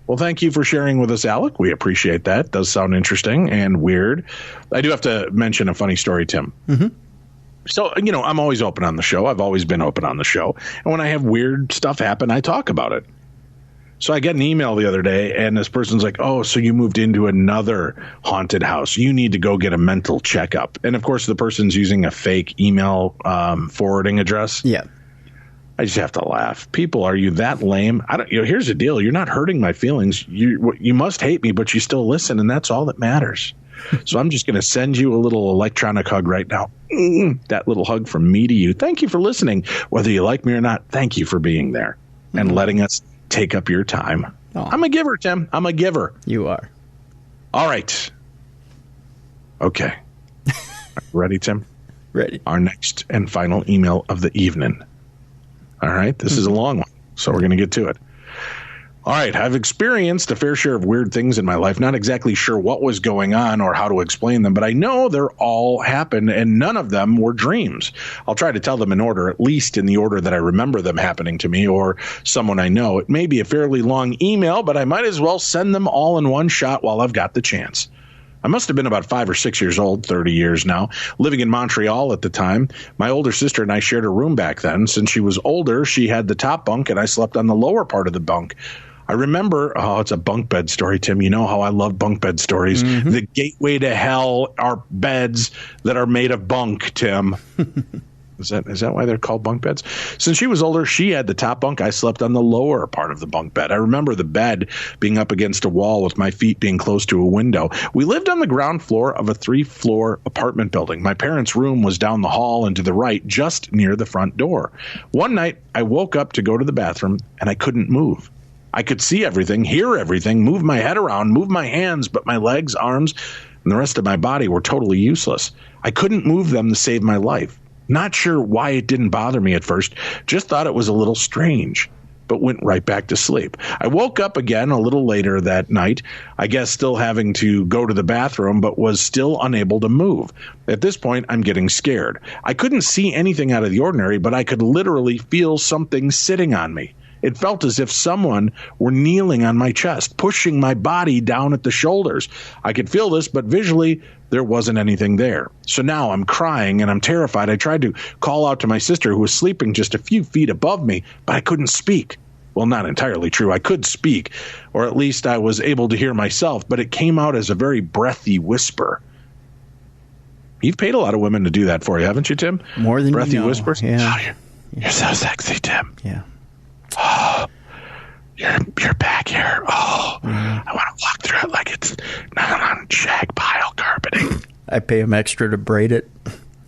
Well, thank you for sharing with us, Alec. We appreciate that. It does sound interesting and weird. I do have to mention a funny story, Tim. Mm-hmm. So, I'm always open on the show. I've always been open on the show. And when I have weird stuff happen, I talk about it. So I got an email the other day, and this person's like, "Oh, so you moved into another haunted house. You need to go get a mental checkup." And, of course, the person's using a fake email forwarding address. Yeah. I just have to laugh. People, are you that lame? Here's the deal. You're not hurting my feelings. You must hate me, but you still listen, and that's all that matters. So I'm just going to send you a little electronic hug right now. That little hug from me to you. Thank you for listening. Whether you like me or not, thank you for being there and letting us take up your time. Oh. I'm a giver, Tim. I'm a giver. You are. All right. Okay. Ready, Tim? Ready. Our next and final email of the evening. All right. This is a long one, so we're going to get to it. All right. I've experienced a fair share of weird things in my life. Not exactly sure what was going on or how to explain them, but I know they're all happened, and none of them were dreams. I'll try to tell them in order, at least in the order that I remember them happening to me or someone I know. It may be a fairly long email, but I might as well send them all in one shot while I've got the chance. I must have been about 5 or 6 years old, 30 years now, living in Montreal at the time. My older sister and I shared a room back then. Since she was older, she had the top bunk, and I slept on the lower part of the bunk. I remember, it's a bunk bed story, Tim. You know how I love bunk bed stories. Mm-hmm. The gateway to hell are beds that are made of bunk, Tim. Is that why they're called bunk beds? Since she was older, she had the top bunk. I slept on the lower part of the bunk bed. I remember the bed being up against a wall with my feet being close to a window. We lived on the ground floor of a 3-floor apartment building. My parents' room was down the hall and to the right, just near the front door. One night, I woke up to go to the bathroom, and I couldn't move. I could see everything, hear everything, move my head around, move my hands, but my legs, arms, and the rest of my body were totally useless. I couldn't move them to save my life. Not sure why it didn't bother me at first, just thought it was a little strange, but went right back to sleep. I woke up again a little later that night, I guess still having to go to the bathroom, but was still unable to move. At this point, I'm getting scared. I couldn't see anything out of the ordinary, but I could literally feel something sitting on me. It felt as if someone were kneeling on my chest, pushing my body down at the shoulders. I could feel this, but visually, there wasn't anything there. So now I'm crying and I'm terrified. I tried to call out to my sister, who was sleeping just a few feet above me, but I couldn't speak. Well, not entirely true. I could speak, or at least I was able to hear myself, but it came out as a very breathy whisper. You've paid a lot of women to do that for you, haven't you, Tim? More than breathy you know. whispers? Yeah. Oh, you're so sexy, Tim. Yeah. Oh, you're back here. Oh, I want to walk through it like it's not on shag pile carpeting. I pay him extra to braid it.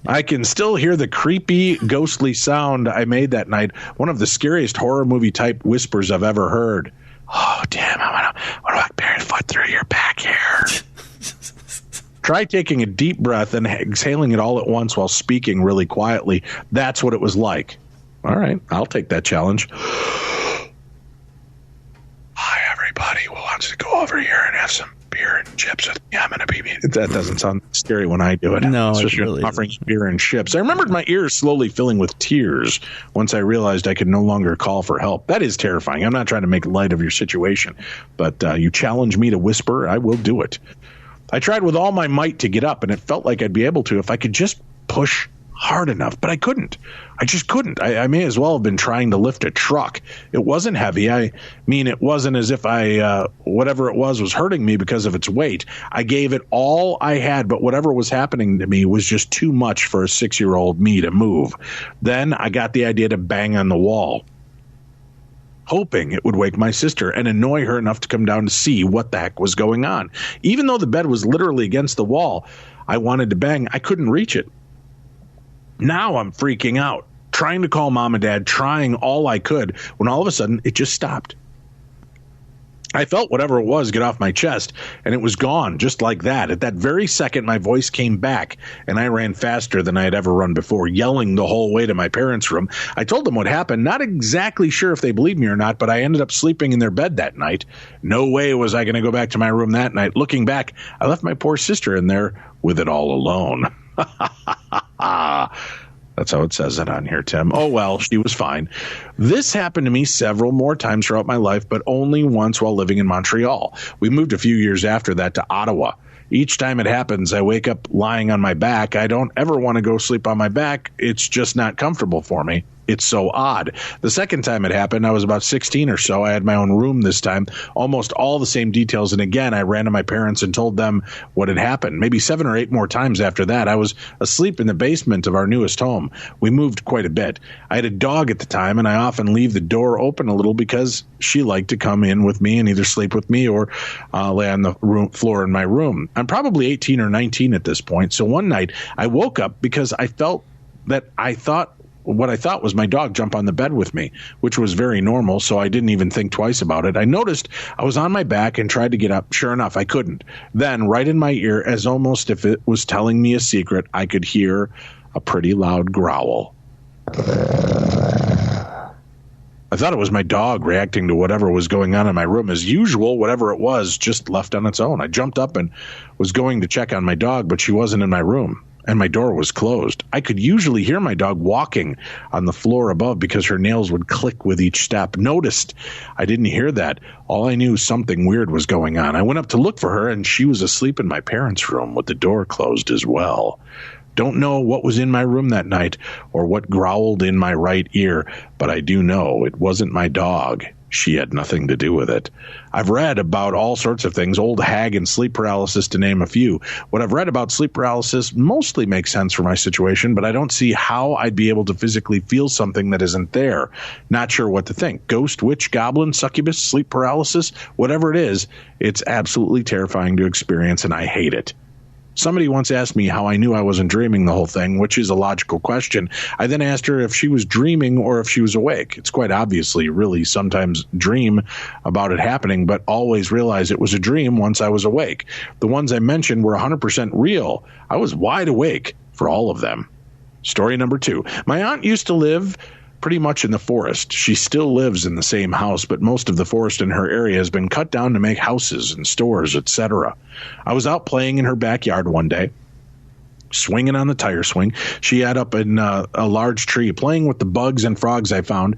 I can still hear the creepy, ghostly sound I made that night. One of the scariest horror movie type whispers I've ever heard. Oh, damn, I want to walk barefoot through your back here. Try taking a deep breath and exhaling it all at once while speaking really quietly. That's what it was like. All right, I'll take that challenge. Hi, everybody. Who wants to go over here and have some beer and chips with me? I'm going to be... That doesn't sound scary when I do it. No, especially it really offering beer and chips. I remembered my ears slowly filling with tears once I realized I could no longer call for help. That is terrifying. I'm not trying to make light of your situation, but you challenge me to whisper, I will do it. I tried with all my might to get up, and it felt like I'd be able to if I could just push hard enough, but I couldn't. I just couldn't. I may as well have been trying to lift a truck. It wasn't heavy. I mean, it wasn't as if whatever it was hurting me because of its weight. I gave it all I had, but whatever was happening to me was just too much for a 6-year-old me to move. Then I got the idea to bang on the wall, hoping it would wake my sister and annoy her enough to come down to see what the heck was going on. Even though the bed was literally against the wall I wanted to bang, I couldn't reach it. Now I'm freaking out, trying to call mom and dad, trying all I could, when all of a sudden it just stopped. I felt whatever it was get off my chest, and it was gone just like that. At that very second, my voice came back, and I ran faster than I had ever run before, yelling the whole way to my parents' room. I told them what happened, not exactly sure if they believed me or not, but I ended up sleeping in their bed that night. No way was I going to go back to my room that night. Looking back, I left my poor sister in there with it all alone. That's how it says it on here, Tim. Oh, well, she was fine. This happened to me several more times throughout my life, but only once while living in Montreal. We moved a few years after that to Ottawa. Each time it happens, I wake up lying on my back. I don't ever want to go sleep on my back. It's just not comfortable for me. It's so odd. The second time it happened, I was about 16 or so. I had my own room this time, almost all the same details. And again, I ran to my parents and told them what had happened. Maybe 7 or 8 more times after that. I was asleep in the basement of our newest home. We moved quite a bit. I had a dog at the time, and I often leave the door open a little because she liked to come in with me and either sleep with me or lay on the floor in my room. I'm probably 18 or 19 at this point. So one night I woke up because I felt that what I thought was my dog jump on the bed with me, which was very normal, so I didn't even think twice about it. I noticed I was on my back and tried to get up. Sure enough, I couldn't. Then, right in my ear, as almost if it was telling me a secret, I could hear a pretty loud growl. I thought it was my dog reacting to whatever was going on in my room. As usual, whatever it was just left on its own. I jumped up and was going to check on my dog, but she wasn't in my room. And my door was closed. I could usually hear my dog walking on the floor above because her nails would click with each step. Noticed I didn't hear that. All I knew, something weird was going on. I went up to look for her, and she was asleep in my parents' room with the door closed as well. Don't know what was in my room that night or what growled in my right ear, but I do know it wasn't my dog. She had nothing to do with it. I've read about all sorts of things, old hag and sleep paralysis to name a few. What I've read about sleep paralysis mostly makes sense for my situation, but I don't see how I'd be able to physically feel something that isn't there. Not sure what to think. Ghost, witch, goblin, succubus, sleep paralysis, whatever it is, it's absolutely terrifying to experience, and I hate it. Somebody once asked me how I knew I wasn't dreaming the whole thing, which is a logical question. I then asked her if she was dreaming or if she was awake. It's quite obviously really sometimes dream about it happening, but always realize it was a dream once I was awake. The ones I mentioned were 100% real. I was wide awake for all of them. Story number 2. My aunt used to live pretty much in the forest. She still lives in the same house, but most of the forest in her area has been cut down to make houses and stores, etc. I was out playing in her backyard one day, swinging on the tire swing. She had up in a large tree, playing with the bugs and frogs I found.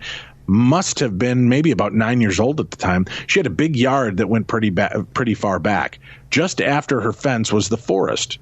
Must have been maybe about 9 years old at the time. She had a big yard that went pretty far back. Just after her fence was the forest.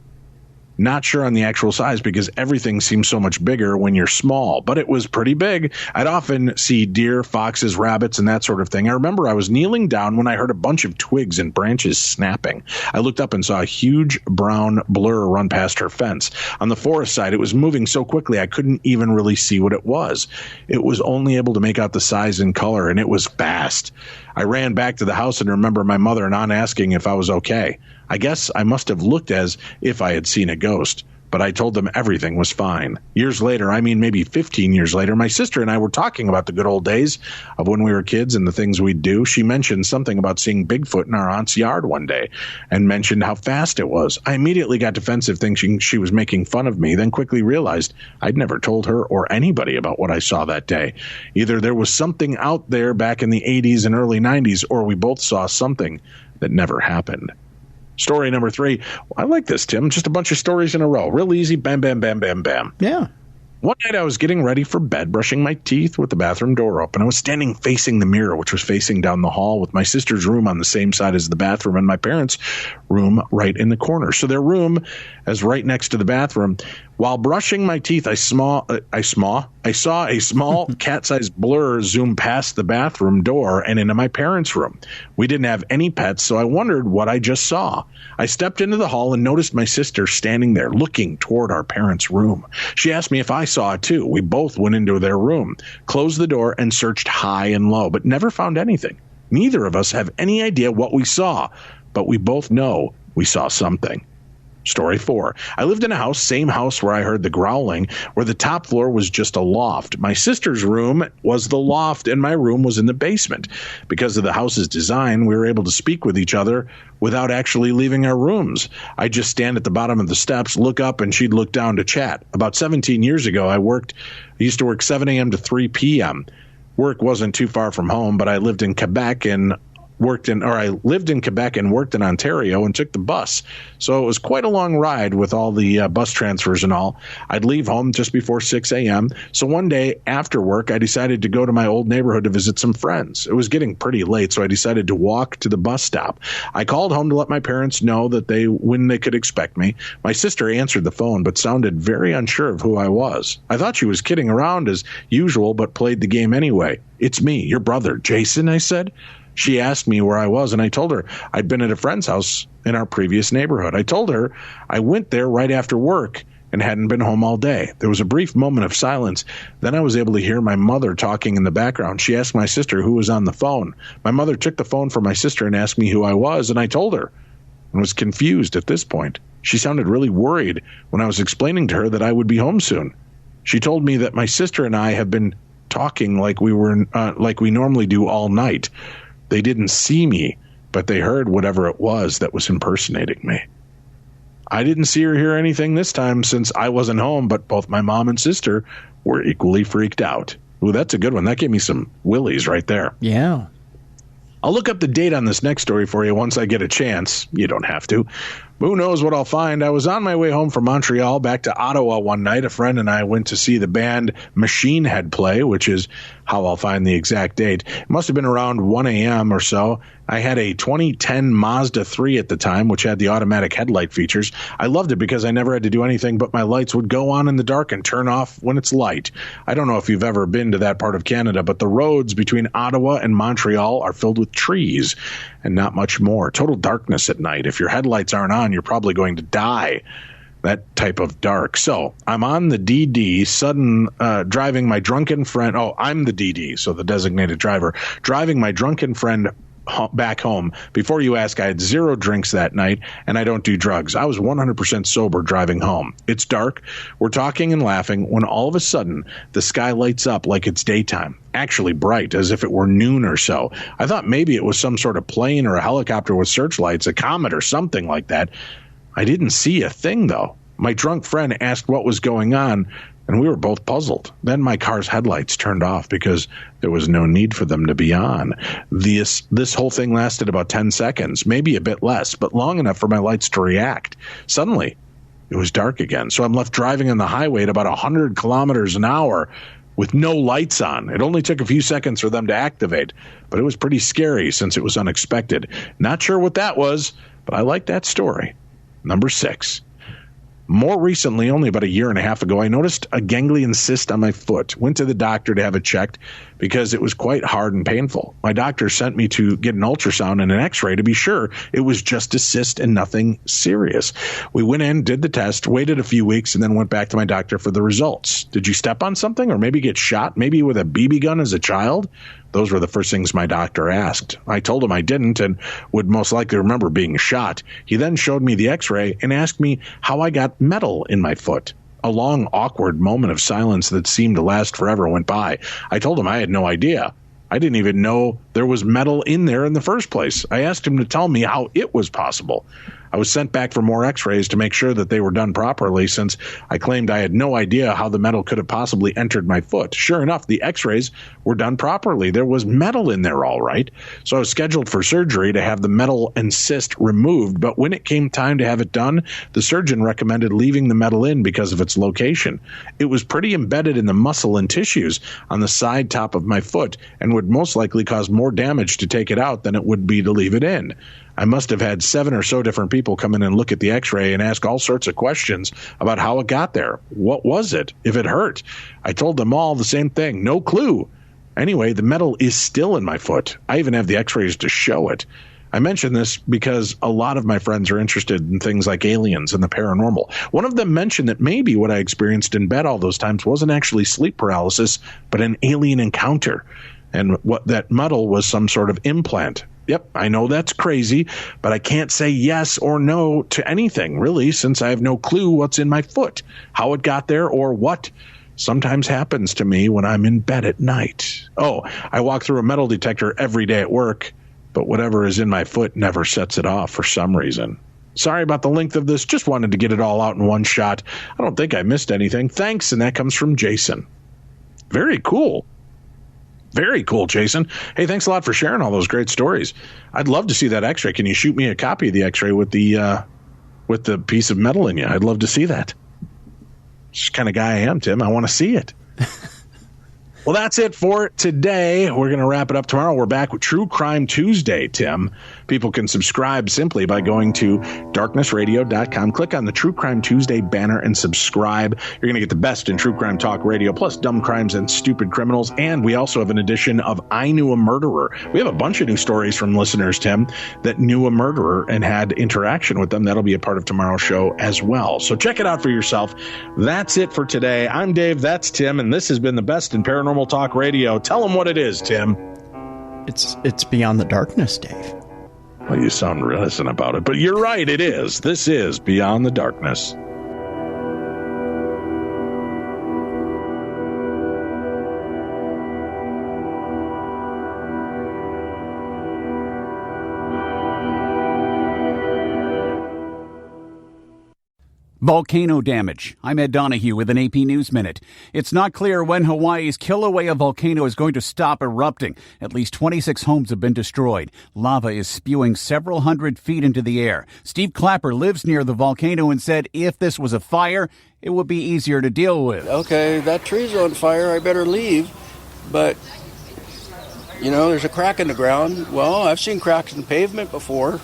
Not sure on the actual size because everything seems so much bigger when you're small, but it was pretty big. I'd often see deer, foxes, rabbits, and that sort of thing. I remember I was kneeling down when I heard a bunch of twigs and branches snapping. I looked up and saw a huge brown blur run past her fence. On the forest side, it was moving so quickly I couldn't even really see what it was. It was only able to make out the size and color, and it was fast. I ran back to the house and remember my mother and aunt asking if I was okay. I guess I must have looked as if I had seen a ghost, but I told them everything was fine. Years later, I mean maybe 15 years later, my sister and I were talking about the good old days of when we were kids and the things we'd do. She mentioned something about seeing Bigfoot in our aunt's yard one day and mentioned how fast it was. I immediately got defensive thinking she was making fun of me, then quickly realized I'd never told her or anybody about what I saw that day. Either there was something out there back in the 80s and early 90s, or we both saw something that never happened. Story number 3. I like this, Tim. Just a bunch of stories in a row. Real easy. Bam, bam, bam, bam, bam. Yeah. One night I was getting ready for bed, brushing my teeth with the bathroom door open. I was standing facing the mirror, which was facing down the hall, with my sister's room on the same side as the bathroom and my parents' room right in the corner. So their room is right next to the bathroom. While brushing my teeth, I saw a small cat-sized blur zoom past the bathroom door and into my parents' room. We didn't have any pets, so I wondered what I just saw. I stepped into the hall and noticed my sister standing there, looking toward our parents' room. She asked me if I saw it too. We both went into their room, closed the door, and searched high and low, but never found anything. Neither of us have any idea what we saw, but we both know we saw something. Story 4. I lived in a house, same house where I heard the growling, where the top floor was just a loft. My sister's room was the loft, and my room was in the basement. Because of the house's design, we were able to speak with each other without actually leaving our rooms. I'd just stand at the bottom of the steps, look up, and she'd look down to chat. About 17 years ago, I used to work 7 a.m. to 3 p.m. Work wasn't too far from home, but I lived in Quebec and worked in Ontario and took the bus. So it was quite a long ride with all the bus transfers and all. I'd leave home just before 6 a.m. So one day after work, I decided to go to my old neighborhood to visit some friends. It was getting pretty late, so I decided to walk to the bus stop. I called home to let my parents know when they could expect me. My sister answered the phone, but sounded very unsure of who I was. I thought she was kidding around as usual, but played the game anyway. "It's me, your brother, Jason," I said. She asked me where I was, and I told her I'd been at a friend's house in our previous neighborhood. I told her I went there right after work and hadn't been home all day. There was a brief moment of silence. Then I was able to hear my mother talking in the background. She asked my sister who was on the phone. My mother took the phone from my sister and asked me who I was, and I told her and was confused at this point. She sounded really worried when I was explaining to her that I would be home soon. She told me that my sister and I have been talking like we normally do all night. They didn't see me, but they heard whatever it was that was impersonating me. I didn't see or hear anything this time since I wasn't home, but both my mom and sister were equally freaked out. Ooh, that's a good one. That gave me some willies right there. Yeah. I'll look up the date on this next story for you once I get a chance. You don't have to. Who knows what I'll find? I was on my way home from Montreal back to Ottawa one night. A friend and I went to see the band Machine Head play, which is how I'll find the exact date. It must have been around 1 a.m. or so. I had a 2010 Mazda 3 at the time, which had the automatic headlight features. I loved it because I never had to do anything but my lights would go on in the dark and turn off when it's light. I don't know if you've ever been to that part of Canada, but the roads between Ottawa and Montreal are filled with trees and not much more. Total darkness at night. If your headlights aren't on, you're probably going to die. That type of dark. So I'm on the DD, driving my drunken friend. Oh, I'm the DD, so the designated driver, driving my drunken friend back home. Before you ask, I had 0 drinks that night, and I don't do drugs. I was 100% sober driving home. It's dark. We're talking and laughing when all of a sudden the sky lights up like it's daytime, actually bright, as if it were noon or so. I thought maybe it was some sort of plane or a helicopter with searchlights, a comet or something like that. I didn't see a thing, though. My drunk friend asked what was going on, and we were both puzzled. Then my car's headlights turned off because there was no need for them to be on. This whole thing lasted about 10 seconds, maybe a bit less, but long enough for my lights to react. Suddenly, it was dark again, so I'm left driving on the highway at about 100 kilometers an hour with no lights on. It only took a few seconds for them to activate, but it was pretty scary since it was unexpected. Not sure what that was, but I like that story. Number 6. More recently, only about a year and a half ago, I noticed a ganglion cyst on my foot. Went to the doctor to have it checked because it was quite hard and painful. My doctor sent me to get an ultrasound and an x-ray to be sure it was just a cyst and nothing serious. We went in, did the test, waited a few weeks, and then went back to my doctor for the results. Did you step on something or maybe get shot, maybe with a BB gun as a child? Those were the first things my doctor asked. I told him I didn't and would most likely remember being shot. He then showed me the x-ray and asked me how I got metal in my foot. A long, awkward moment of silence that seemed to last forever went by. I told him I had no idea. I didn't even know there was metal in there in the first place. I asked him to tell me how it was possible. I was sent back for more x-rays to make sure that they were done properly since I claimed I had no idea how the metal could have possibly entered my foot. Sure enough, the x-rays were done properly. There was metal in there all right. So I was scheduled for surgery to have the metal and cyst removed, but when it came time to have it done, the surgeon recommended leaving the metal in because of its location. It was pretty embedded in the muscle and tissues on the side top of my foot and would most likely cause more damage to take it out than it would be to leave it in. I must have had 7 or so different people come in and look at the x-ray and ask all sorts of questions about how it got there. What was it? If it hurt? I told them all the same thing. No clue. Anyway, the metal is still in my foot. I even have the x-rays to show it. I mention this because a lot of my friends are interested in things like aliens and the paranormal. One of them mentioned that maybe what I experienced in bed all those times wasn't actually sleep paralysis, but an alien encounter. And what that metal was some sort of implant. Yep, I know that's crazy, but I can't say yes or no to anything, really, since I have no clue what's in my foot, how it got there, or what sometimes happens to me when I'm in bed at night. Oh, I walk through a metal detector every day at work, but whatever is in my foot never sets it off for some reason. Sorry about the length of this. Just wanted to get it all out in one shot. I don't think I missed anything. Thanks, and that comes from Jason. Very cool. Very cool, Jason. Hey, thanks a lot for sharing all those great stories. I'd love to see that x-ray. Can you shoot me a copy of the x-ray with the piece of metal in you? I'd love to see that. Just the kind of guy I am, Tim. I want to see it. Well, that's it for today. We're going to wrap it up tomorrow. We're back with True Crime Tuesday, Tim. People can subscribe simply by going to darknessradio.com. Click on the True Crime Tuesday banner and subscribe. You're going to get the best in true crime talk radio, plus dumb crimes and stupid criminals. And we also have an edition of I Knew a Murderer. We have a bunch of new stories from listeners, Tim, that knew a murderer and had interaction with them. That'll be a part of tomorrow's show as well. So check it out for yourself. That's it for today. I'm Dave. That's Tim. And this has been the best in paranormal talk radio. Tell them what it is, Tim. It's Beyond the Darkness, Dave. Well, you sound reticent about it, but you're right, it is. This is Beyond the Darkness. Volcano damage. I'm Ed Donahue with an AP News Minute. It's not clear when Hawaii's Kilauea volcano is going to stop erupting. At least 26 homes have been destroyed. Lava is spewing several hundred feet into the air. Steve Clapper lives near the volcano and said if this was a fire, it would be easier to deal with. Okay, that tree's on fire, I better leave. But, there's a crack in the ground. Well, I've seen cracks in pavement before,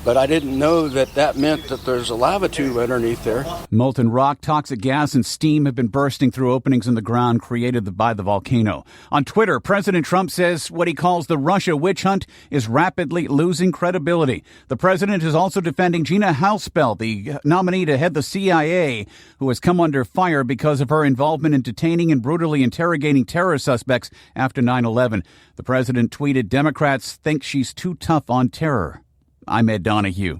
but I didn't know that meant that there's a lava tube underneath there. Molten rock, toxic gas, and steam have been bursting through openings in the ground created by the volcano. On Twitter, President Trump says what he calls the Russia witch hunt is rapidly losing credibility. The president is also defending Gina Haspel, the nominee to head the CIA, who has come under fire because of her involvement in detaining and brutally interrogating terror suspects after 9/11. The president tweeted, Democrats think she's too tough on terror. I'm Ed Donahue.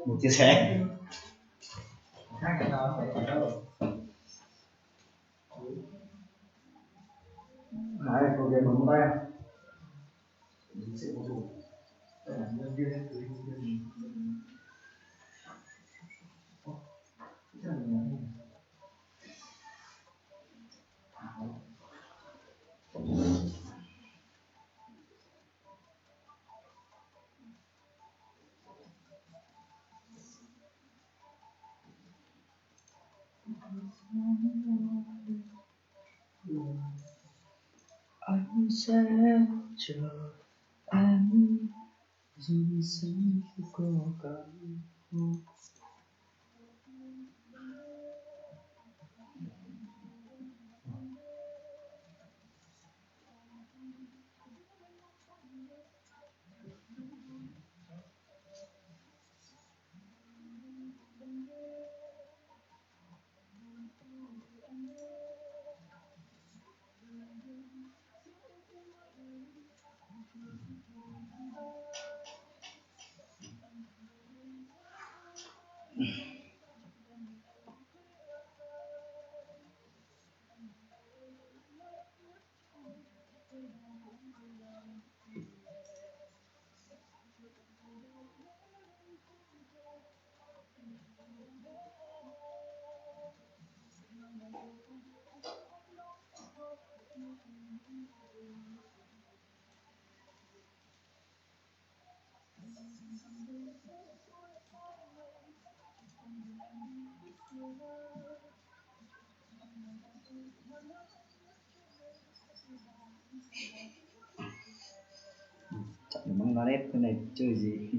Một chia sẻ hai cái đó phải có đâu hai câu chuyện bằng tay mình sẽ có đủ đây là nhân viên từ nhân viên Anh sẽ chờ em dù sớm khi có cảm hứng. Chọn được măng nó đét, cái này chơi gì?